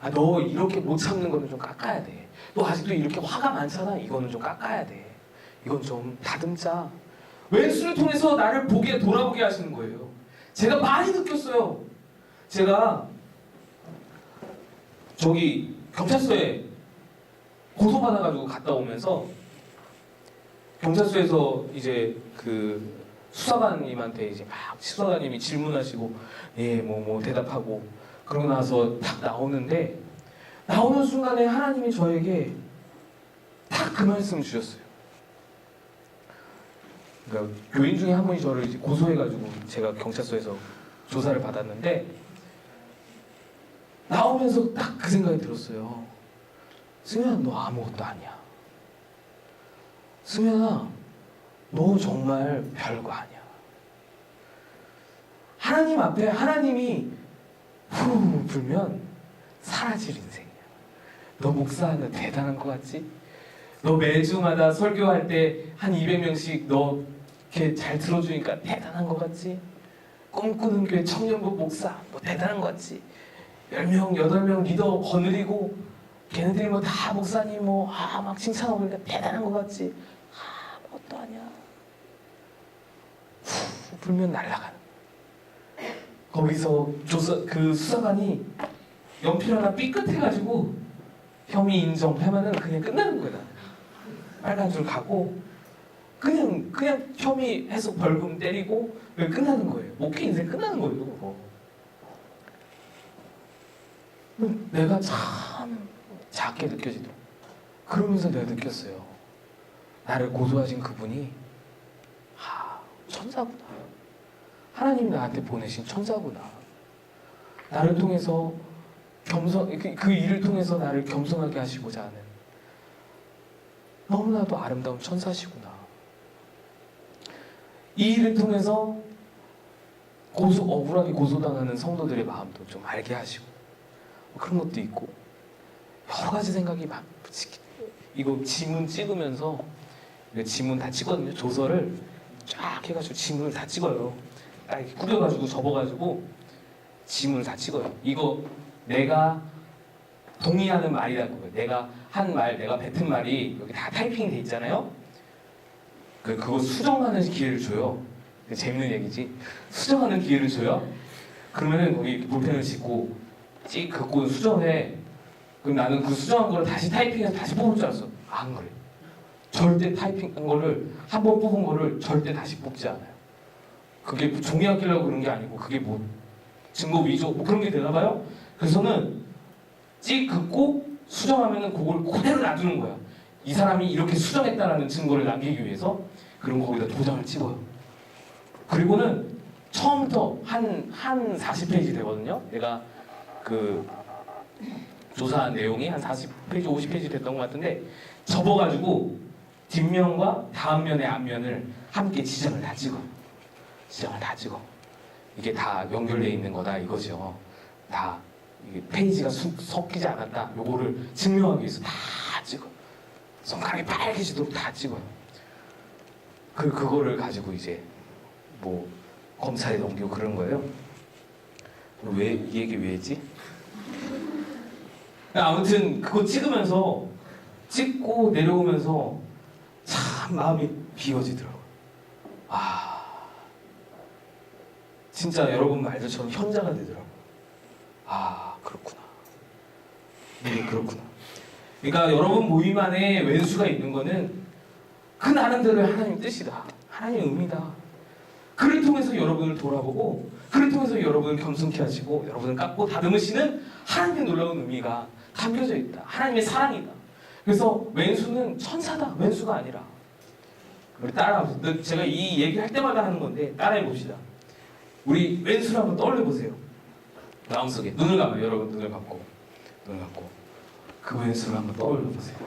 [SPEAKER 3] 아, 너 이렇게 못 참는 거는 좀 깎아야 돼. 너 아직도 이렇게 화가 많잖아. 이거는 좀 깎아야 돼. 이건 좀 다듬자. 왼수를 통해서 나를 돌아보게 하시는 거예요. 제가 많이 느꼈어요. 제가 저기 경찰서에 고소받아가지고 갔다 오면서 경찰서에서 이제 그 수사관님한테 이제 막 수사관님이 질문하시고 예 뭐 대답하고 그러고 나서 딱 나오는데, 나오는 순간에 하나님이 저에게 딱 그 말씀을 주셨어요. 그러니까 교인 중에 한 분이 저를 이제 고소해가지고 제가 경찰서에서 조사를 받았는데, 나오면서 딱 그 생각이 들었어요. 승현아, 너 아무것도 아니야. 승현아, 너 정말 별거 아니야. 하나님 앞에 하나님이 후 불면 사라질 인생이야. 너 목사, 너 대단한 거 같지? 너 매주마다 설교할 때 한 200명씩 너 이렇게 잘 들어주니까 대단한 거 같지? 꿈꾸는 교회 청년부 목사, 너 대단한 거 같지? 10명, 8명 리더 거느리고 걔네들이 뭐 다 목사님 막 칭찬하고 그러니까 대단한 거 같지? 아무것도 아니야. 후 불면 날아가는. 거기서 그 수사관이 연필 하나 삐끗해가지고 혐의 인정하면은 그냥 끝나는 거야. 빨간 줄 가고 그냥 혐의 해서 벌금 때리고 끝나는 거예요. 목회 인생 끝나는 거예요. 그거. 내가 참 작게 느껴지더라고. 그러면서 내가 느꼈어요. 나를 고소하신 그분이 천사구나. 하나님이 나한테 보내신 천사구나. 나를 통해서 그 일을 통해서 나를 겸손하게 하시고자 하는 너무나도 아름다운 천사시구나. 이 일을 통해서 억울하게 고소당하는 성도들의 마음도 좀 알게 하시고 그런 것도 있고 여러 가지 생각이 막 이거 지문 찍으면서 지문 다 찍거든요. 조서를 쫙 해가지고 지문을 다 찍어요. 딱 이렇게 꾸겨가지고 접어가지고 지문을 다 찍어요. 이거 내가 동의하는 말이라는 거예요. 내가 한 말, 내가 뱉은 말이 여기 다 타이핑이 돼 있잖아요. 그거 수정하는 기회를 줘요. 재밌는 얘기지. 수정하는 기회를 줘요. 그러면은 거기 볼펜을 짚고 찍 긋고 수정해. 그럼 나는 그 수정한 거를 다시 타이핑해서 다시 뽑을 줄 알았어. 안 그래. 절대 타이핑한 거를 한 번 뽑은 거를 절대 다시 뽑지 않아요. 그게 종이 아끼려고 그런 게 아니고 그게 뭐 증거 위조 뭐 그런 게 되나 봐요. 그래서는 찍 긋고 수정하면은 그걸 그대로 놔두는 거야. 이 사람이 이렇게 수정했다라는 증거를 남기기 위해서. 그리고 거기다 도장을 찍어요. 그리고는 처음부터 한 40페이지 되거든요. 내가 그 조사한 내용이 한 40페이지, 50페이지 됐던 것 같은데 접어가지고 뒷면과 다음 면의 앞면을 함께 지정을 다 찍어. 지정을 다 찍어. 이게 다 연결되어 있는 거다 이거죠. 다 이게 페이지가 섞이지 않았다. 요거를 증명하기 위해서 다 찍어. 손가락이 빨개지도록 다 찍어요. 그거를 가지고 이제 뭐 검찰에 넘기고 그런 거예요. 왜 이 얘기 왜 했지? 아무튼 그거 찍고 내려오면서 참 마음이 비워지더라고요. 아 진짜 여러분 말들처럼 현자가 되더라고요. 아 그렇구나. 네 그렇구나. 그러니까 여러분 모임 안에 왼수가 있는 거는 그 나름대로의 하나님 뜻이다. 하나님의 의미다. 그를 통해서 여러분을 돌아보고 그를 통해서 여러분을 겸손케 하시고 여러분을 깎고 다듬으시는 하나님의 놀라운 의미가 담겨져 있다. 하나님의 사랑이다. 그래서 왼수는 천사다. 왼수가 아니라. 우리 따라해보세요. 제가 이 얘기할 때마다 하는 건데 따라해봅시다. 우리 왼수를 한번 떠올려보세요. 마음속에 눈을 감아요. 여러분 눈을 감고 그 왼수를 한번 떠올려보세요.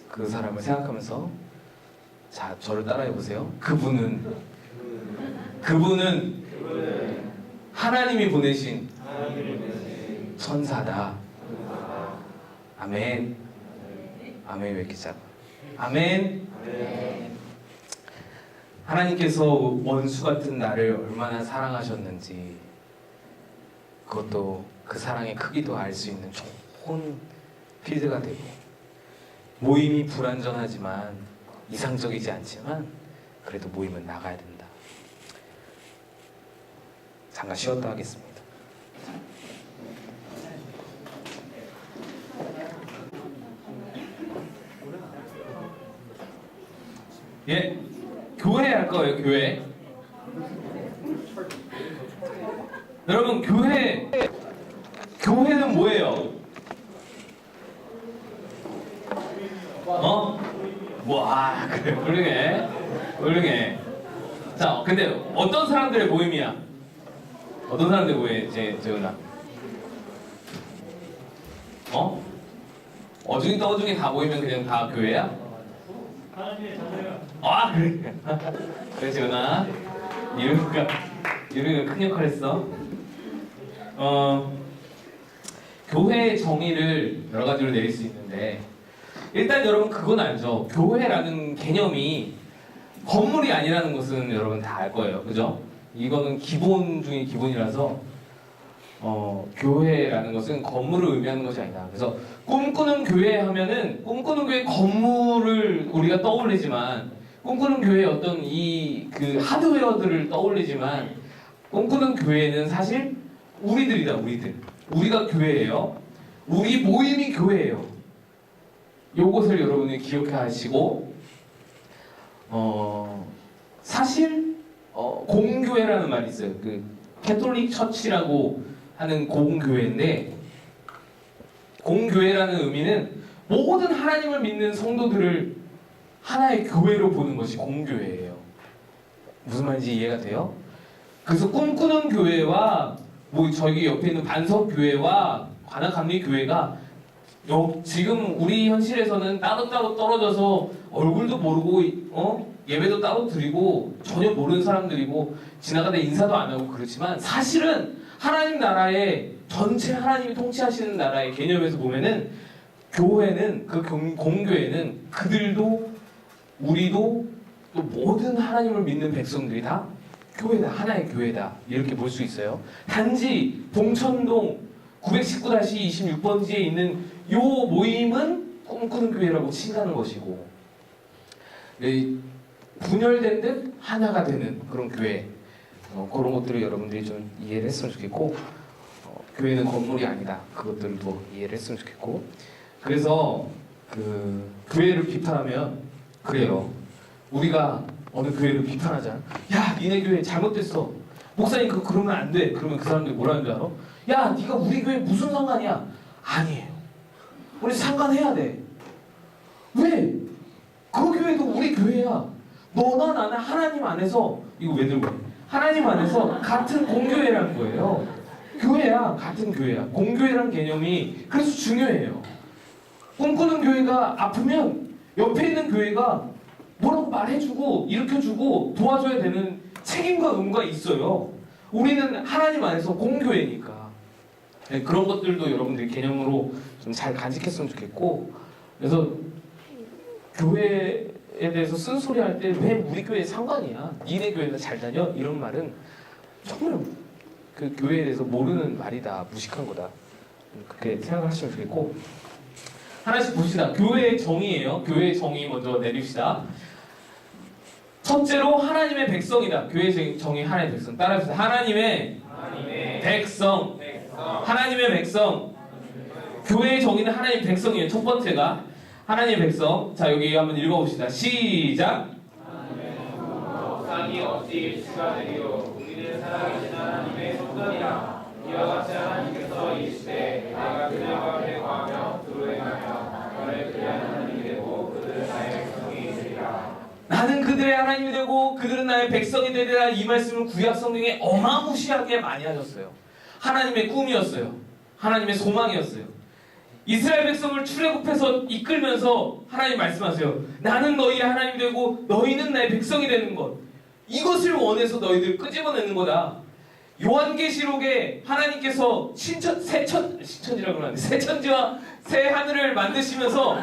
[SPEAKER 3] 그 사람을 생각하면서 자, 저를 따라해보세요. 그분은 하나님이 보내신 천사다. 아멘. 아멘. 왜 이렇게 작아? 아멘. 하나님께서 원수 같은 나를 얼마나 사랑하셨는지 그것도 그 사랑의 크기도 알 수 있는 좋은 필드가 되고 모임이 불완전하지만 이상적이지 않지만 그래도 모임은 나가야 된다. 잠깐 쉬었다 하겠습니다. 예, 교회 할 거예요. 교회. 여러분 교회는 뭐예요? 와, 그래, 훌륭해. 자, 근데 어떤 사람들의 모임이야? 어떤 사람들의 모임, 재훈아? 어중이 떠중이 다 모이면 그냥 다 교회야? 아, 그래. 그래, 재훈아. 이러니까 큰 역할 했어. 교회의 정의를 여러 가지로 내릴 수 있는데, 일단 여러분 그건 알죠. 교회라는 개념이 건물이 아니라는 것은 여러분 다 알 거예요. 그죠? 이거는 기본 중에 기본이라서 교회라는 것은 건물을 의미하는 것이 아니다. 그래서 꿈꾸는 교회 하면은 꿈꾸는 교회 건물을 우리가 떠올리지만 꿈꾸는 교회의 어떤 그 하드웨어들을 떠올리지만 꿈꾸는 교회는 사실 우리들이다. 우리가 교회예요. 우리 모임이 교회예요. 요것을 여러분이 기억해 하시고 사실 공교회라는 말이 있어요. 그 캐톨릭 처치라고 하는 공교회인데 공교회라는 의미는 모든 하나님을 믿는 성도들을 하나의 교회로 보는 것이 공교회예요. 무슨 말인지 이해가 돼요? 그래서 꿈꾸는 교회와 뭐 저기 옆에 있는 반석교회와 관악감리교회가 지금 우리 현실에서는 따로따로 떨어져서 얼굴도 모르고 예배도 따로 드리고 전혀 모르는 사람들이고 지나가다 인사도 안 하고 그렇지만 사실은 하나님 나라의 전체 하나님이 통치하시는 나라의 개념에서 보면은 교회는 그 공교회는 그들도 우리도 또 모든 하나님을 믿는 백성들이 다 교회다, 하나의 교회다 이렇게 볼 수 있어요. 단지 봉천동 919-26번지에 있는 요 모임은 꿈꾸는 교회라고 칭하는 것이고 분열된 듯 하나가 되는 그런 교회, 그런 것들을 여러분들이 좀 이해를 했으면 좋겠고, 교회는 건물이 아니다 그것들도 이해를 했으면 좋겠고, 그래서 그 교회를 비판하면 그래요. 우리가 어느 교회를 비판하잖아. 야, 니네 교회 잘못됐어. 목사님 그러면 안 돼. 그러면 그 사람들이 뭐라는 줄 알아? 야, 네가 우리 교회 무슨 상관이야? 아니에요. 우리 상관해야 돼. 왜? 그 교회도 우리 교회야. 너나 나나 하나님 안에서 이거 왜 들고 해? 하나님 안에서 같은 공교회라는 거예요. 교회야, 같은 교회야. 공교회라는 개념이 그래서 중요해요. 꿈꾸는 교회가 아프면 옆에 있는 교회가 뭐라고 말해주고 일으켜주고 도와줘야 되는 책임과 의무가 있어요. 우리는 하나님 안에서 공교회니까. 네, 그런 것들도 여러분들이 개념으로 좀 잘 간직했으면 좋겠고, 그래서 교회에 대해서 쓴소리 할 때 왜 우리 교회에 상관이야? 니네 교회는 잘 다녀? 이런 말은 정말 그 교회에 대해서 모르는 말이다, 무식한 거다. 그렇게 생각하시면 좋겠고, 하나씩 봅시다. 교회의 정의예요. 교회의 정의 먼저 내립시다. 첫째로 하나님의 백성이다. 교회의 정의 하나님의 백성. 따라해보세요. 하나님의 백성. 하나님의 백성. 교회의 정의는 하나님의 백성이에요. 첫 번째가 하나님의 백성. 자, 여기 한번 읽어봅시다. 시작.
[SPEAKER 2] 상이 어찌 추가되리요. 우리는 살아계신 하나님의 성전이라. 이와 같이 하나님께서 이 시대에 내가 그들과 대화하며 두루 행하며 너를 그들의 하나님이 되고 그들은 나의 백성이 되리라.
[SPEAKER 3] 나는 그들의 하나님이 되고 그들은 나의 백성이 되리라. 이 말씀을 구약 성경에 어마무시하게 많이 하셨어요. 하나님의 꿈이었어요. 하나님의 소망이었어요. 이스라엘 백성을 출애굽해서 이끌면서 하나님 말씀하세요. 나는 너희의 하나님이 되고 너희는 나의 백성이 되는 것. 이것을 원해서 너희들 끄집어내는 거다. 요한계시록에 하나님께서 신천지라고 그러는데 새천지와 새 하늘을 만드시면서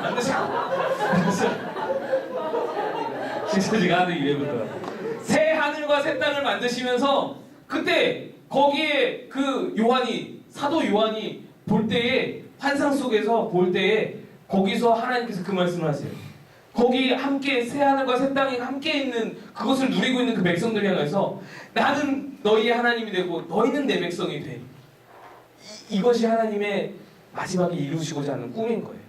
[SPEAKER 3] 신천지가 하늘 이래부터 새 하늘과 새 땅을 만드시면서 그때 거기에 그 요한이 사도 요한이 볼 때에 환상 속에서 볼 때에 거기서 하나님께서 그 말씀을 하세요. 거기 함께 새 하늘과 새 땅이 함께 있는 그것을 누리고 있는 그 백성들 향해서 나는 너희의 하나님이 되고 너희는 내 백성이 돼. 이것이 하나님의 마지막에 이루시고자 하는 꿈인 거예요.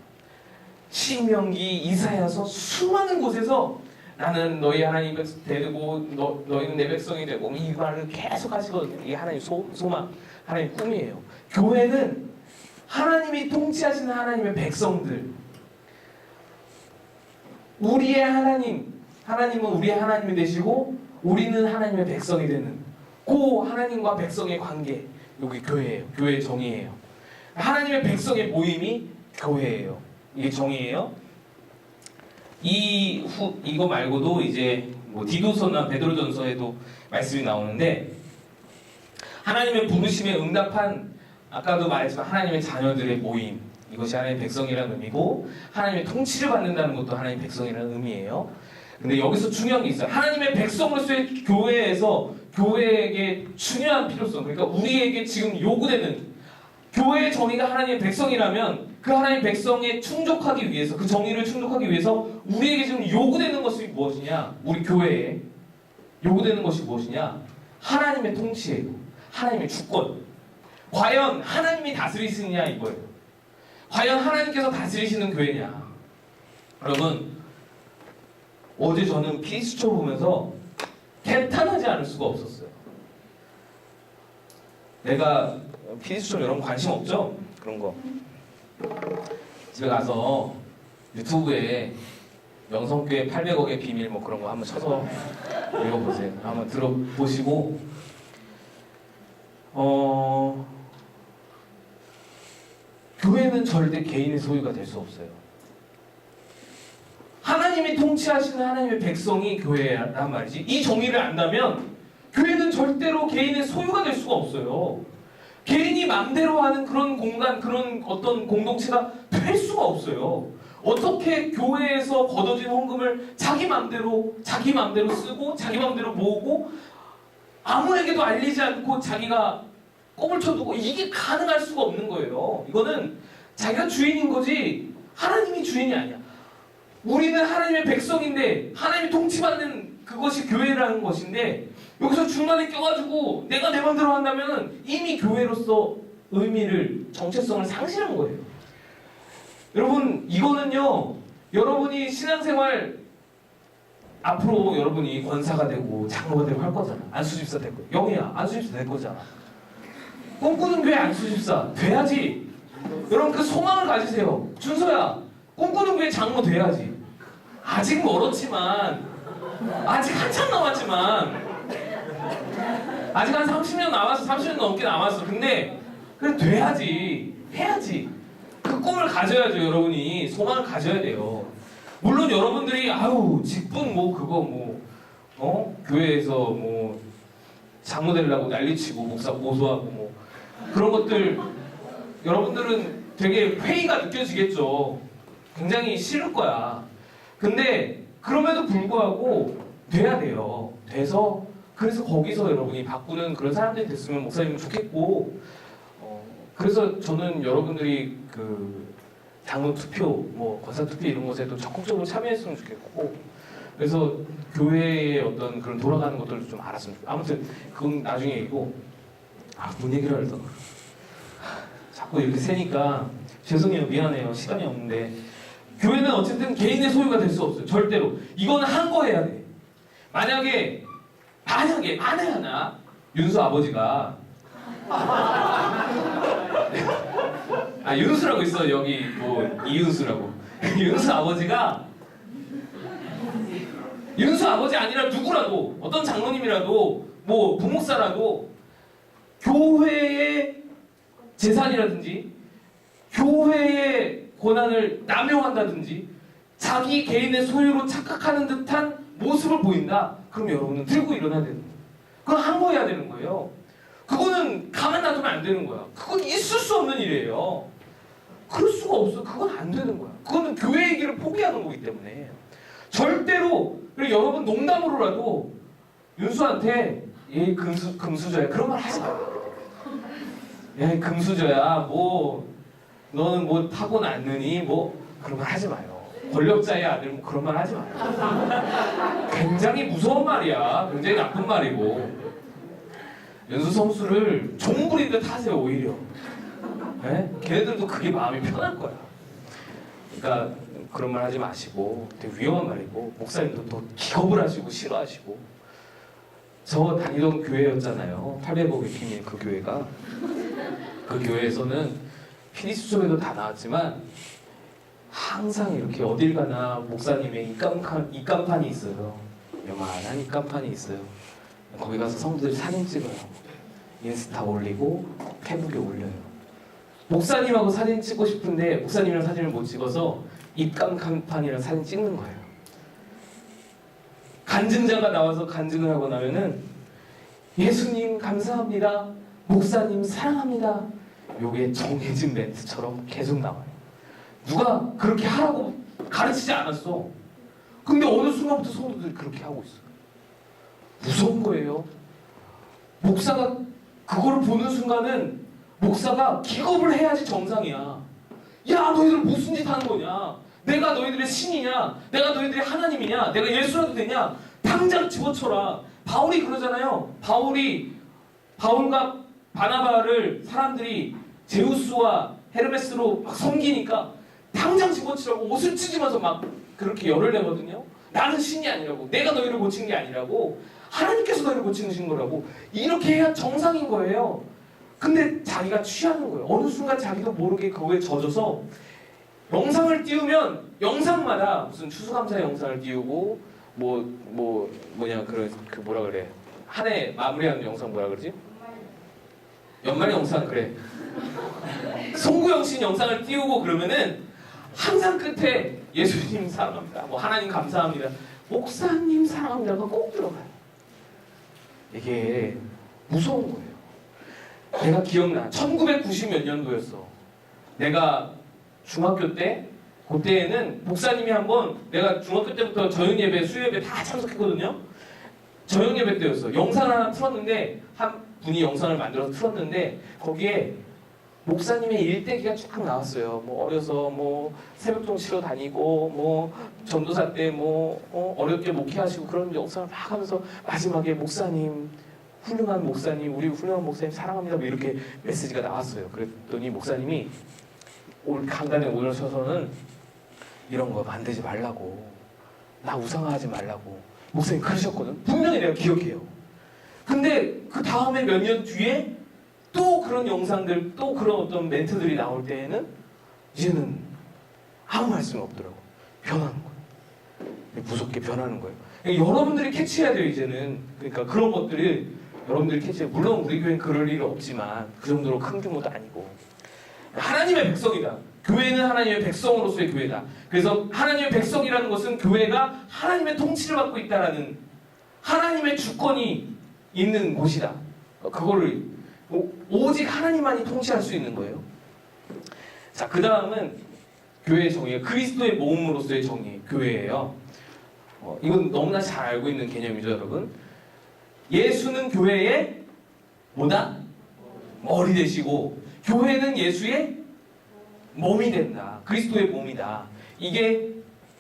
[SPEAKER 3] 신명기, 이사야서 수많은 곳에서 나는 너희 하나님 되고 너희는 내 백성이 되고 이 말을 계속 하시거든요. 이게 하나님 소망, 하나님 꿈이에요. 교회는 하나님이 통치하시는 하나님의 백성들, 우리의 하나님은 우리의 하나님이 되시고 우리는 하나님의 백성이 되는 그 하나님과 백성의 관계, 여기 교회예요. 교회의 정의예요. 하나님의 백성의 모임이 교회예요. 이게 정의예요. 이거 말고도 이제 뭐 디도서나 베드로전서에도 말씀이 나오는데 하나님의 부르심에 응답한 아까도 말했지만 하나님의 자녀들의 모임, 이것이 하나님의 백성이라는 의미고 하나님의 통치를 받는다는 것도 하나님의 백성이라는 의미예요. 근데 여기서 중요한 게 있어요. 하나님의 백성으로서의 교회에서 교회에게 중요한 필요성, 그러니까 우리에게 지금 요구되는 교회의 정의가 하나님의 백성이라면 그 하나님의 백성에 충족하기 위해서, 그 정의를 충족하기 위해서 우리에게 지금 요구되는 것이 무엇이냐? 우리 교회에 요구되는 것이 무엇이냐? 하나님의 통치예요. 하나님의 주권. 과연 하나님이 다스리시느냐 이거예요. 과연 하나님께서 다스리시는 교회냐. 여러분, 어제 저는 피스초 보면서 개탄하지 않을 수가 없었어요. 내가 피스초 여러분 관심 없죠? 그런 거. 집에 가서 유튜브에 명성교회 800억의 비밀 뭐 그런 거 한번 쳐서 읽어보세요. 한번 들어보시고 교회는 절대 개인의 소유가 될 수 없어요. 하나님이 통치하시는 하나님의 백성이 교회란 말이지. 이 정의를 안다면 교회는 절대로 개인의 소유가 될 수가 없어요. 개인이 마음대로 하는 그런 공간, 그런 어떤 공동체가 될 수가 없어요. 어떻게 교회에서 걷어진 헌금을 자기 마음대로 쓰고 자기 마음대로 모으고 아무에게도 알리지 않고 자기가 꼼을 쳐두고 이게 가능할 수가 없는 거예요. 이거는 자기가 주인인 거지 하나님이 주인이 아니야. 우리는 하나님의 백성인데 하나님이 통치받는 그것이 교회라는 것인데 여기서 중간에 껴가지고 내가 내 마음대로 한다면 이미 교회로서 의미를 정체성을 상실한 거예요. 여러분 이거는요 여러분이 신앙생활 앞으로 여러분이 권사가 되고 장로가 되고 할 거잖아. 안수집사 될 거야. 영희야 안수집사 될 거잖아. 꿈꾸는 교회 안수집사 돼야지. 여러분 그 소망을 가지세요. 준서야 꿈꾸는 교회 장로 돼야지. 아직 멀었지만 아직 한참 남았지만 아직 한 30년 남았어. 30년 넘게 남았어. 근데 그래 돼야지. 해야지. 그 꿈을 가져야죠. 여러분이 소망을 가져야 돼요. 물론 여러분들이 아유 직분 뭐 그거 뭐 교회에서 뭐 장로 되려고 난리치고 목사 고소하고 뭐 그런 것들 여러분들은 되게 회의가 느껴지겠죠. 굉장히 싫을 거야. 근데 그럼에도 불구하고 돼야 돼요. 돼서 그래서 거기서 여러분이 바꾸는 그런 사람들이 됐으면 목사님은 좋겠고 그래서 저는 여러분들이 그 장로 투표, 뭐 권사 투표 이런 것에도 적극적으로 참여했으면 좋겠고 그래서 교회의 어떤 그런 돌아가는 것들도 좀 알았으면 좋겠고 아무튼 그건 나중에 얘기고 뭔 얘기를 하려고 자꾸 이렇게 세니까 죄송해요. 미안해요. 시간이 없는데 교회는 어쨌든 개인의 소유가 될 수 없어요. 절대로. 이거는 한 거 해야 돼. 만약에 만에 하나 윤수 아버지가 윤수라고 있어. 여기 뭐 이윤수라고. 윤수 아버지가 윤수 아버지 아니라 누구라도 어떤 장로님이라도 뭐 부목사라도 교회의 재산이라든지 교회의 권한을 남용한다든지 자기 개인의 소유로 착각하는 듯한 모습을 보인다. 그럼 여러분은 들고 일어나야 되는 거예요. 그건 항거해야 되는 거예요. 그거는 가만 놔두면 안 되는 거야. 그건 있을 수 없는 일이에요. 그럴 수가 없어. 그건 안 되는 거야. 그거는 교회의 길을 포기하는 거기 때문에 절대로 여러분 농담으로라도 윤수한테 얘 금수저야 그런 말 하지 마. 얘 금수저야 뭐 너는 뭐 타고났느니 뭐 그런 말 하지 마요. 권력자의 아들 뭐 그런 말 하지 마요. 굉장히 무서운 말이야. 굉장히 나쁜 말이고 연수 성수를 종부린 듯 하세요. 오히려 네? 걔네들도 그게 마음이 편할 거야. 그러니까 그런 말 하지 마시고 되게 위험한 말이고 목사님도 또 기겁을 하시고 싫어하시고 저 다니던 교회였잖아요. 800억의 비밀 그 교회가 그 교회에서는 피디수첩에도 다 나왔지만 항상 이렇게 어딜 가나 목사님의 입간판이 있어요. 요만한 입간판이 있어요. 거기 가서 성도들이 사진 찍어요. 인스타 올리고 페북에 올려요. 목사님하고 사진 찍고 싶은데 목사님이랑 사진을 못 찍어서 입간판이랑 사진 찍는 거예요. 간증자가 나와서 간증을 하고 나면은 예수님 감사합니다. 목사님 사랑합니다. 요게 정해진 멘트처럼 계속 나와요. 누가 그렇게 하라고 가르치지 않았어. 근데 어느 순간부터 성도들이 그렇게 하고 있어요. 무서운 거예요. 목사가 그걸 보는 순간은 목사가 기겁을 해야지 정상이야. 야 너희들 무슨 짓 하는 거냐. 내가 너희들의 신이냐. 내가 너희들의 하나님이냐. 내가 예수라도 되냐. 당장 집어쳐라. 바울이 그러잖아요. 바울과 바나바를 사람들이 제우스와 헤르메스로 막 섬기니까 당장 집어치라고 옷을 찢으면서 막 그렇게 열을 내거든요. 나는 신이 아니라고. 내가 너희를 고친 게 아니라고. 하나님께서 너희를 고치신 거라고. 이렇게 해야 정상인 거예요. 근데 자기가 취하는 거예요. 어느 순간 자기도 모르게 그거에 젖어서 영상을 띄우면 영상마다 무슨 추수감사 영상을 띄우고 뭐냐 그 뭐라 그래. 한 해 마무리하는 영상 뭐라 그러지? 연말 영상 그래. 송구영 씨 영상을 띄우고 그러면은 항상 끝에 예수님 사랑합니다. 뭐 하나님 감사합니다. 목사님 사랑합니다가 꼭 들어가요. 이게 무서운 거예요. 내가 기억나. 1990 몇 년도였어. 내가 중학교 때 그때에는 목사님이 한번 내가 중학교 때부터 저녁 예배, 수요 예배 다 참석했거든요. 저녁 예배 때였어. 영상을 하나 틀었는데 한 분이 영상을 만들어서 틀었는데 거기에 목사님의 일대기가 쫙 나왔어요. 뭐 어려서 뭐 새벽동 치러 다니고 뭐 전도사 때 뭐 어렵게 목회하시고 그런 영상을 막 하면서 마지막에 목사님 훌륭한 목사님 우리 훌륭한 목사님 사랑합니다 뭐 이렇게 메시지가 나왔어요. 그랬더니 목사님이 올 강단에 오셔서는 이런 거 만들지 말라고 나 우상화하지 말라고 목사님 그러셨거든. 분명히 내가 기억해요. 근데 그 다음에 몇 년 뒤에 또 그런 영상들, 또 그런 어떤 멘트들이 나올 때에는 이제는 아무 말씀이 없더라고. 변하는 거예요. 무섭게 변하는 거예요. 그러니까 여러분들이 캐치해야 돼요, 이제는. 그러니까 그런 것들을 여러분들이 캐치해야 돼요. 물론 우리 교회는 그럴 일 없지만 그 정도로 큰 규모도 아니고. 하나님의 백성이다. 교회는 하나님의 백성으로서의 교회다. 그래서 하나님의 백성이라는 것은 교회가 하나님의 통치를 받고 있다라는 하나님의 주권이 있는 곳이다. 그거를 오직 하나님만이 통치할 수 있는 거예요. 자, 그 다음은 교회의 정의예요. 그리스도의 몸으로서의 정의, 교회예요. 이건 너무나 잘 알고 있는 개념이죠, 여러분. 예수는 교회의 뭐다? 머리 되시고 교회는 예수의 몸이 된다. 그리스도의 몸이다. 이게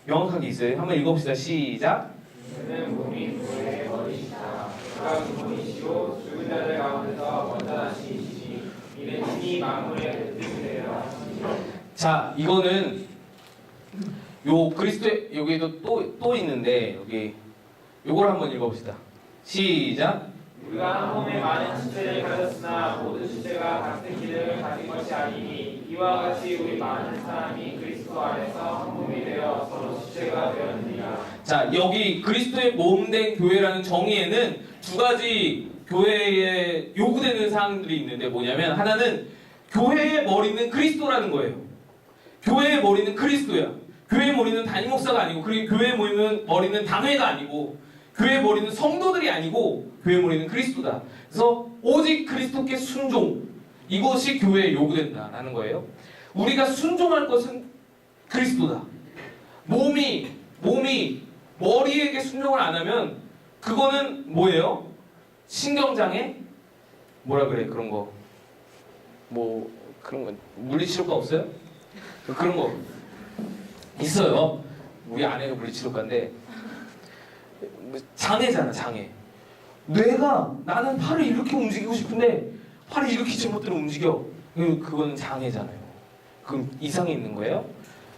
[SPEAKER 3] 명확하게 있어요. 한번 읽어봅시다. 시작.
[SPEAKER 2] 그는 몸이 교회의 머리시다. 그가 근본이시요 죽은 자들 가운데서 먼저 나시니 이는 신이 만물의 뜻이래요.
[SPEAKER 3] 자, 이거는 요 그리스도의 여기에도 또 있는데 여기 요걸 한번 읽어봅시다. 시작.
[SPEAKER 2] 우리가 한 몸에 많은 지체를 가졌으나 모든 지체가 같은 기능을 가진 것이 아니니 이와 같이 우리 많은 사람이 그리스도 안에서 한 몸이 되어 서로 지체가 되었느니라.
[SPEAKER 3] 자, 여기 그리스도의 몸된 교회라는 정의에는 두 가지 교회에 요구되는 사항들이 있는데 뭐냐면 하나는 교회의 머리는 그리스도라는 거예요. 교회의 머리는 그리스도야. 교회의 머리는 담임 목사가 아니고 그리고 교회의 머리는 당회가 아니고 교회의 머리는 성도들이 아니고 교회의 머리는 그리스도다. 그래서 오직 그리스도께 순종 이것이 교회에 요구된다라는 거예요. 우리가 순종할 것은 그리스도다. 몸이 머리에게 순종을 안 하면 그거는 뭐예요? 신경장애? 뭐라 그래 그런 거. 뭐 그런 거 물리치료과 없어요? 그런 거 있어요. 우리 아내가 물리치료과인데 장애잖아, 장애. 나는 팔을 이렇게 움직이고 싶은데 팔이 이렇게 제멋대로 움직여. 그건 장애잖아요. 그럼 이상이 있는 거예요.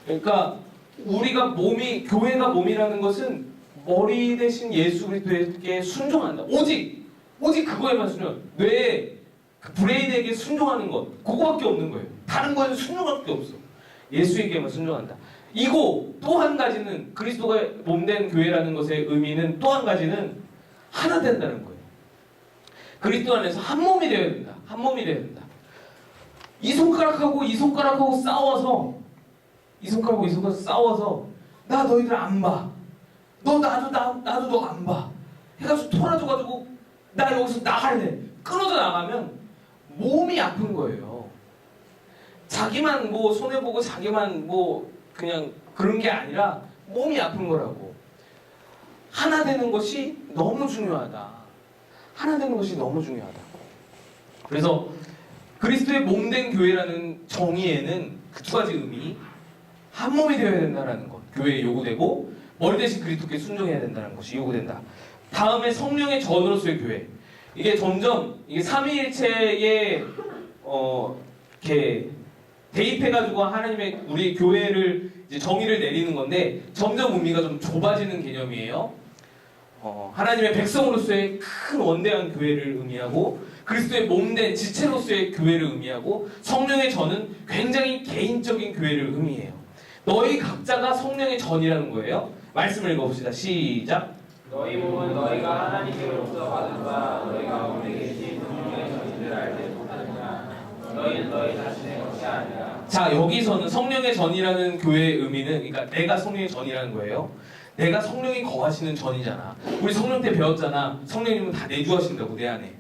[SPEAKER 3] 그러니까 우리가 교회가 몸이라는 것은 머리 대신 예수 그리스도에게 순종한다. 오직 그거에만 순종. 뇌에 그 브레인에게 순종하는 것 그거밖에 없는 거예요. 다른 거에는 순종할 게 없어. 예수에게만 순종한다. 이거 또 한 가지는 그리스도가 몸된 교회라는 것의 의미는 또 한 가지는 하나 된다는 거예요. 그리스도 안에서 한 몸이 되어야 된다. 한 몸이 되어야 된다. 이 손가락하고 싸워서 나 너희들 안 봐. 나도 너 안 봐. 해가지고 토라져가지고 나 여기서 나갈래. 끊어져 나가면 몸이 아픈 거예요. 자기만 뭐 손해보고 자기만 뭐 그냥 그런 게 아니라 몸이 아픈 거라고. 하나 되는 것이 너무 중요하다. 하나 되는 것이 너무 중요하다. 그래서 그리스도의 몸된 교회라는 정의에는 그 두 가지 의미, 한 몸이 되어야 된다는 것, 교회에 요구되고 머리 대신 그리스도께 순종해야 된다는 것이 요구된다. 다음에 성령의 전으로서의 교회. 이게 점점 이게 삼위일체의 이렇게 대입해가지고 하나님의 우리 교회를 이제 정의를 내리는 건데 점점 의미가 좀 좁아지는 개념이에요. 하나님의 백성으로서의 큰 원대한 교회를 의미하고 그리스도의 몸된 지체로서의 교회를 의미하고 성령의 전은 굉장히 개인적인 교회를 의미해요. 너희 각자가 성령의 전이라는 거예요. 말씀을 읽어봅시다. 시작.
[SPEAKER 2] 너희 몸은 너희가 하나님께로부터 받은 바 너희가 몸에 계신 성령의 전인들 알지 못하느냐. 너희는 너희 자신의 것이 아니라.
[SPEAKER 3] 자, 여기서는 성령의 전이라는 교회의 의미는, 그러니까 내가 성령의 전이라는 거예요. 내가 성령이 거하시는 전이잖아. 우리 성령 때 배웠잖아. 성령님은 다 내주하신다고, 내 안에.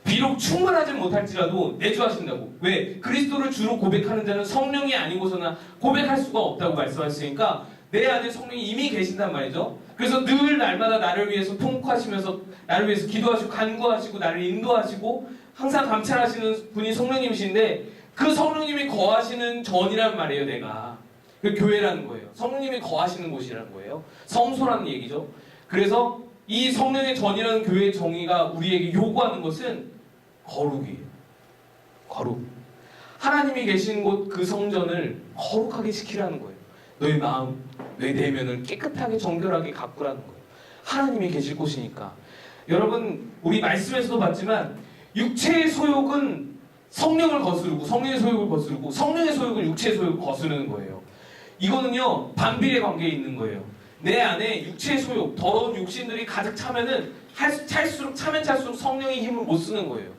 [SPEAKER 3] 비록 충만하지 못할지라도 내주하신다고. 왜? 그리스도를 주로 고백하는 자는 성령이 아니고서는 고백할 수가 없다고 말씀하셨으니까 내 안에 성령이 이미 계신단 말이죠. 그래서 늘 날마다 나를 위해서 통곡하시면서 나를 위해서 기도하시고 간구하시고 나를 인도하시고 항상 감찰하시는 분이 성령님이신데, 그 성령님이 거하시는 전이란 말이에요. 내가 그 교회라는 거예요. 성령님이 거하시는 곳이라는 거예요. 성소라는 얘기죠. 그래서 이 성령의 전이라는 교회의 정의가 우리에게 요구하는 것은 거룩이에요. 거룩. 하나님이 계신 곳 그 성전을 거룩하게 지키라는 거예요. 너의 마음, 너의 내면을 깨끗하게 정결하게 가꾸라는 거예요. 하나님이 계실 곳이니까. 여러분, 우리 말씀에서도 봤지만 육체의 소욕은 성령을 거스르고 성령의 소욕을 거스르고 성령의 소욕은 육체의 소욕을 거스르는 거예요. 이거는요, 반비례 관계에 있는 거예요. 내 안에 육체의 소욕, 더러운 육신들이 가득 차면은 찰수록 차면 찰수록 성령의 힘을 못 쓰는 거예요.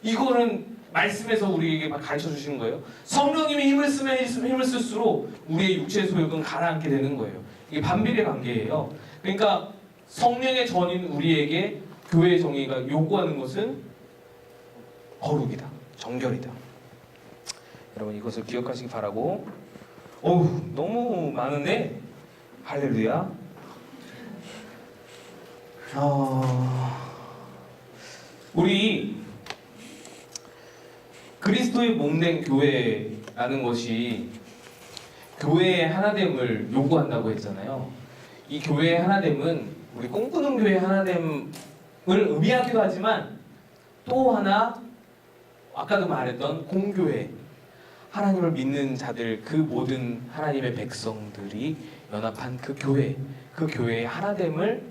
[SPEAKER 3] 이거는 말씀에서 우리에게 가르쳐 주시는 거예요. 성령님이 힘을 쓰면 힘을 쓸수록 우리의 육체의 소욕은 가라앉게 되는 거예요. 이게 반비례 관계예요. 그러니까 성령의 전인 우리에게 교회의 정의가 요구하는 것은 거룩이다, 정결이다. 여러분, 이것을 기억하시기 바라고. 어우, 너무 많은데. 할렐루야. 우리 그리스도의 몸된 교회라는 것이 교회의 하나됨을 요구한다고 했잖아요. 이 교회의 하나됨은 우리 꿈꾸는 교회의 하나됨을 의미하기도 하지만 또 하나, 아까도 말했던 공교회, 하나님을 믿는 자들, 그 모든 하나님의 백성들이 연합한 그 교회의 하나됨을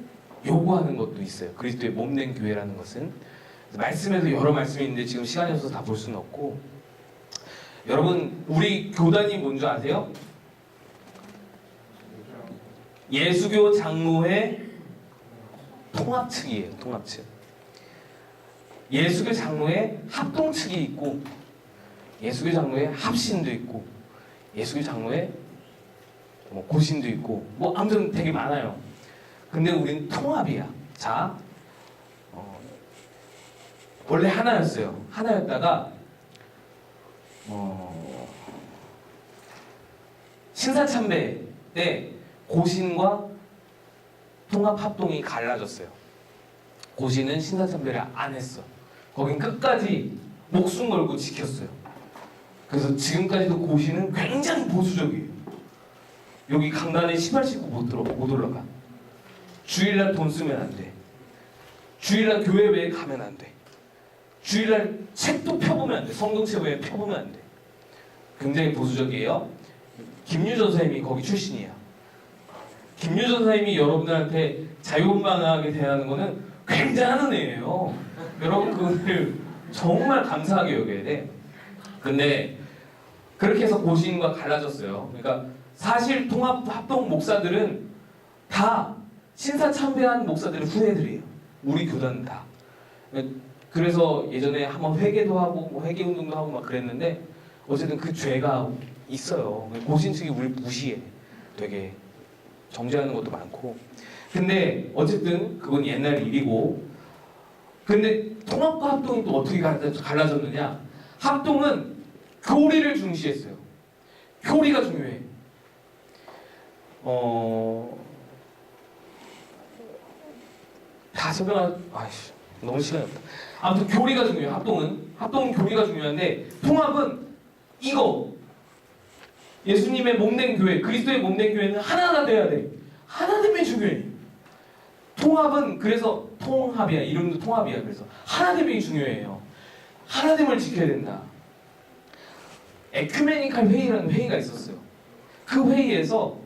[SPEAKER 3] 요구하는 것도 있어요. 그리스도의 몸된 교회라는 것은. 말씀에도 여러 말씀이 있는데 지금 시간이 없어서 다 볼 수는 없고, 여러분, 우리 교단이 뭔지 아세요? 예수교 장로회 통합측이에요. 통합측. 예수교 장로회 합동측이 있고, 예수교 장로회 합신도 있고, 예수교 장로회 고신도 있고, 아무튼 되게 많아요. 근데 우린 통합이야. 자, 원래 하나였어요. 하나였다가 신사참배 때 고신과 통합합동이 갈라졌어요. 고신은 신사참배를 안 했어. 거긴 끝까지 목숨 걸고 지켰어요. 그래서 지금까지도 고신은 굉장히 보수적이에요. 여기 강단에 신발 신고 못 올라가. 주일날 돈 쓰면 안 돼. 주일날 교회 외에 가면 안 돼. 주일날 책도 펴보면 안 돼. 성경책 외에 펴보면 안 돼. 굉장히 보수적이에요. 김유전 선생님이 거기 출신이야. 김유전 선생님이 여러분들한테 자유분방하게 대하는 거는 굉장한 은혜예요. 여러분, 그걸 정말 감사하게 여겨야 돼. 근데 그렇게 해서 고신과 갈라졌어요. 그러니까 사실 합동 목사들은 다 신사참배한 목사들은 후배들이에요. 우리 교단은 다. 그래서 예전에 한번 회개도 하고 회개 운동도 하고 막 그랬는데, 어쨌든 그 죄가 있어요. 고신 측이 우리 무시해. 되게 정죄하는 것도 많고. 근데 어쨌든 그건 옛날 일이고. 근데 통합과 합동이 또 어떻게 갈라졌느냐? 합동은 교리를 중시했어요. 교리가 중요해. 다 아이씨, 너무 시간이 없다. 아무튼 교리가 중요해요. 합동은 교리가 중요한데, 통합은 이거. 예수님의 몸된 교회, 그리스도의 몸된 교회는 하나가 돼야 돼. 하나됨이 중요해. 통합은 그래서 통합이야. 이름도 통합이야. 그래서 하나됨이 중요해요. 하나됨을 지켜야 된다. 에큐메니칼 회의라는 회의가 있었어요. 그 회의에서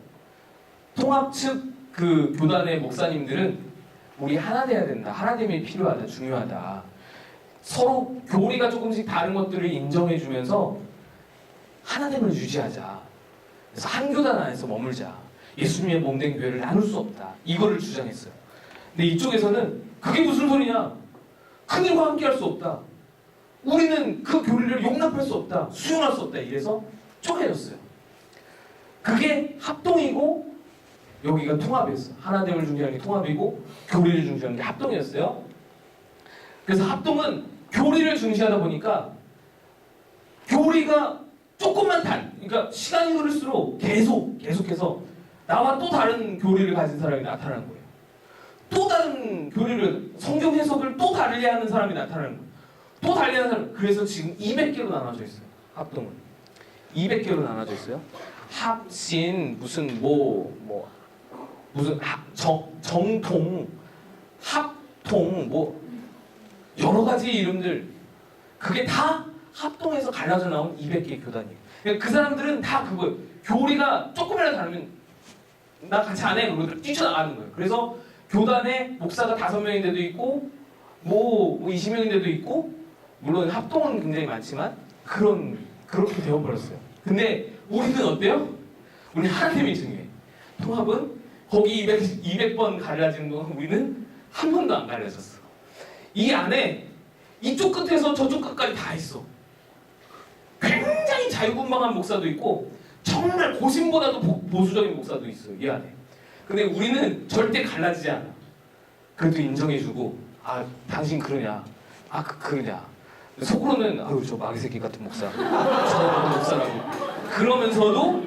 [SPEAKER 3] 통합 측 그 교단의 목사님들은 우리 하나 돼야 된다. 하나됨이 필요하다. 중요하다. 서로 교리가 조금씩 다른 것들을 인정해주면서 하나됨을 유지하자. 그래서 한 교단 안에서 머물자. 예수님의 몸된 교회를 나눌 수 없다. 이거를 주장했어요. 근데 이쪽에서는 그게 무슨 소리냐? 큰일과 함께 할 수 없다. 우리는 그 교리를 용납할 수 없다, 수용할 수 없다 이래서 쪼개졌어요. 그게 합동이고 여기가 통합이었어. 하나됨을 중시하는 게 통합이고 교리를 중시하는 게 합동이었어요. 그래서 합동은 교리를 중시하다 보니까 교리가 조금만 그러니까 시간이 흐를수록 계속해서 나와 또 다른 교리를 가진 사람이 나타나는 거예요. 또 다른 교리를, 성경 해석을 또 다르게 하는 사람이 나타나는 거예요. 또 다르게 하는 사람. 그래서 지금 200개로 나눠져 있어요. 합동은 200개로 나눠져 있어요. 합신 무슨 무슨 정통, 합통 뭐 여러 가지 이름들, 그게 다 합동해서 갈라져 나온 200개의 교단이에요. 그러니까 그 사람들은 다 그거예요. 교리가 조금이라도 다르면 나 같이 안 해. 그러고 뛰쳐나가는 거예요. 그래서 교단에 목사가 5명인데도 있고 뭐 20명인데도 있고, 물론 합동은 굉장히 많지만 그렇게 되어버렸어요. 근데 우리는 어때요? 우리는 하나님이 중요해. 통합은 거기 200번 갈라진 거 우리는 한 번도 안 갈라졌어. 이 안에 이쪽 끝에서 저쪽 끝까지 다 있어. 굉장히 자유분방한 목사도 있고 정말 고심보다도 보수적인 목사도 있어, 이 안에. 근데 우리는 절대 갈라지지 않아. 그래도 인정해주고, 아 당신 그러냐, 아 그러냐. 속으로는 아유 저 마귀 새끼 같은 목사, 저 목사라고 그러면서도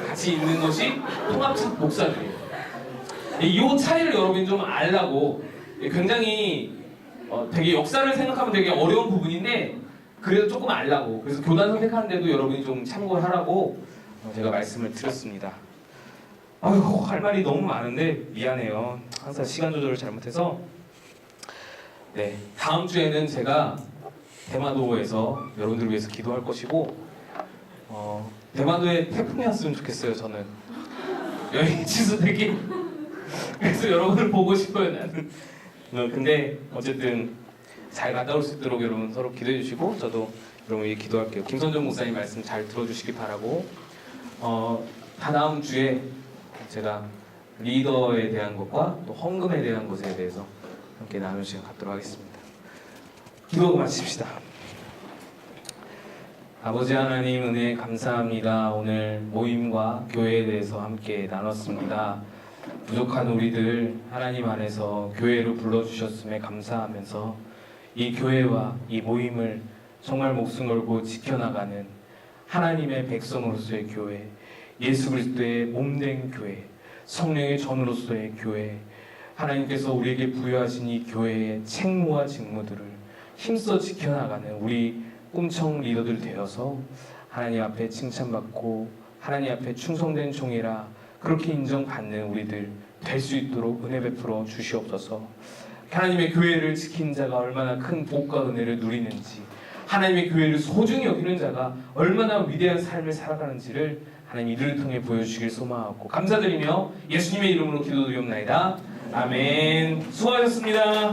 [SPEAKER 3] 같이 있는 것이 통합 목사들이에요. 이 차이를 여러분이 좀 알라고. 굉장히 되게 역사를 생각하면 되게 어려운 부분인데 그래도 조금 알라고, 그래서 교단 선택하는데도 여러분이 좀 참고를 하라고 제가 말씀을 드렸습니다. 아유, 할 말이 너무 많은데 미안해요. 항상 시간 조절을 잘못해서. 네, 다음 주에는 제가 대마도에서 여러분들을 위해서 기도할 것이고, 대마도에 태풍이 왔으면 좋겠어요. 저는 여행 취소되기. 그래서 여러분을 보고 싶어요, 나는. 근데 어쨌든 잘 갔다 올 수 있도록 여러분 서로 기도해 주시고, 저도 여러분 위해 기도할게요. 김선정 목사님 말씀 잘 들어주시기 바라고, 다다음 주에 제가 리더에 대한 것과 또 헌금에 대한 것에 대해서 함께 나누는 시간 갖도록 하겠습니다. 기도하고 마칩시다. 아버지 하나님, 은혜 감사합니다. 오늘 모임과 교회에 대해서 함께 나눴습니다. 부족한 우리들 하나님 안에서 교회로 불러주셨음에 감사하면서 이 교회와 이 모임을 정말 목숨 걸고 지켜나가는 하나님의 백성으로서의 교회, 예수 그리스도의 몸된 교회, 성령의 전으로서의 교회, 하나님께서 우리에게 부여하신 이 교회의 책무와 직무들을 힘써 지켜나가는 우리 꿈청 리더들 되어서 하나님 앞에 칭찬받고 하나님 앞에 충성된 종이라 그렇게 인정받는 우리들 될 수 있도록 은혜 베풀어 주시옵소서. 하나님의 교회를 지킨 자가 얼마나 큰 복과 은혜를 누리는지, 하나님의 교회를 소중히 여기는 자가 얼마나 위대한 삶을 살아가는지를 하나님 이들을 통해 보여주시길 소망하고 감사드리며 예수님의 이름으로 기도드리옵나이다. 아멘. 수고하셨습니다.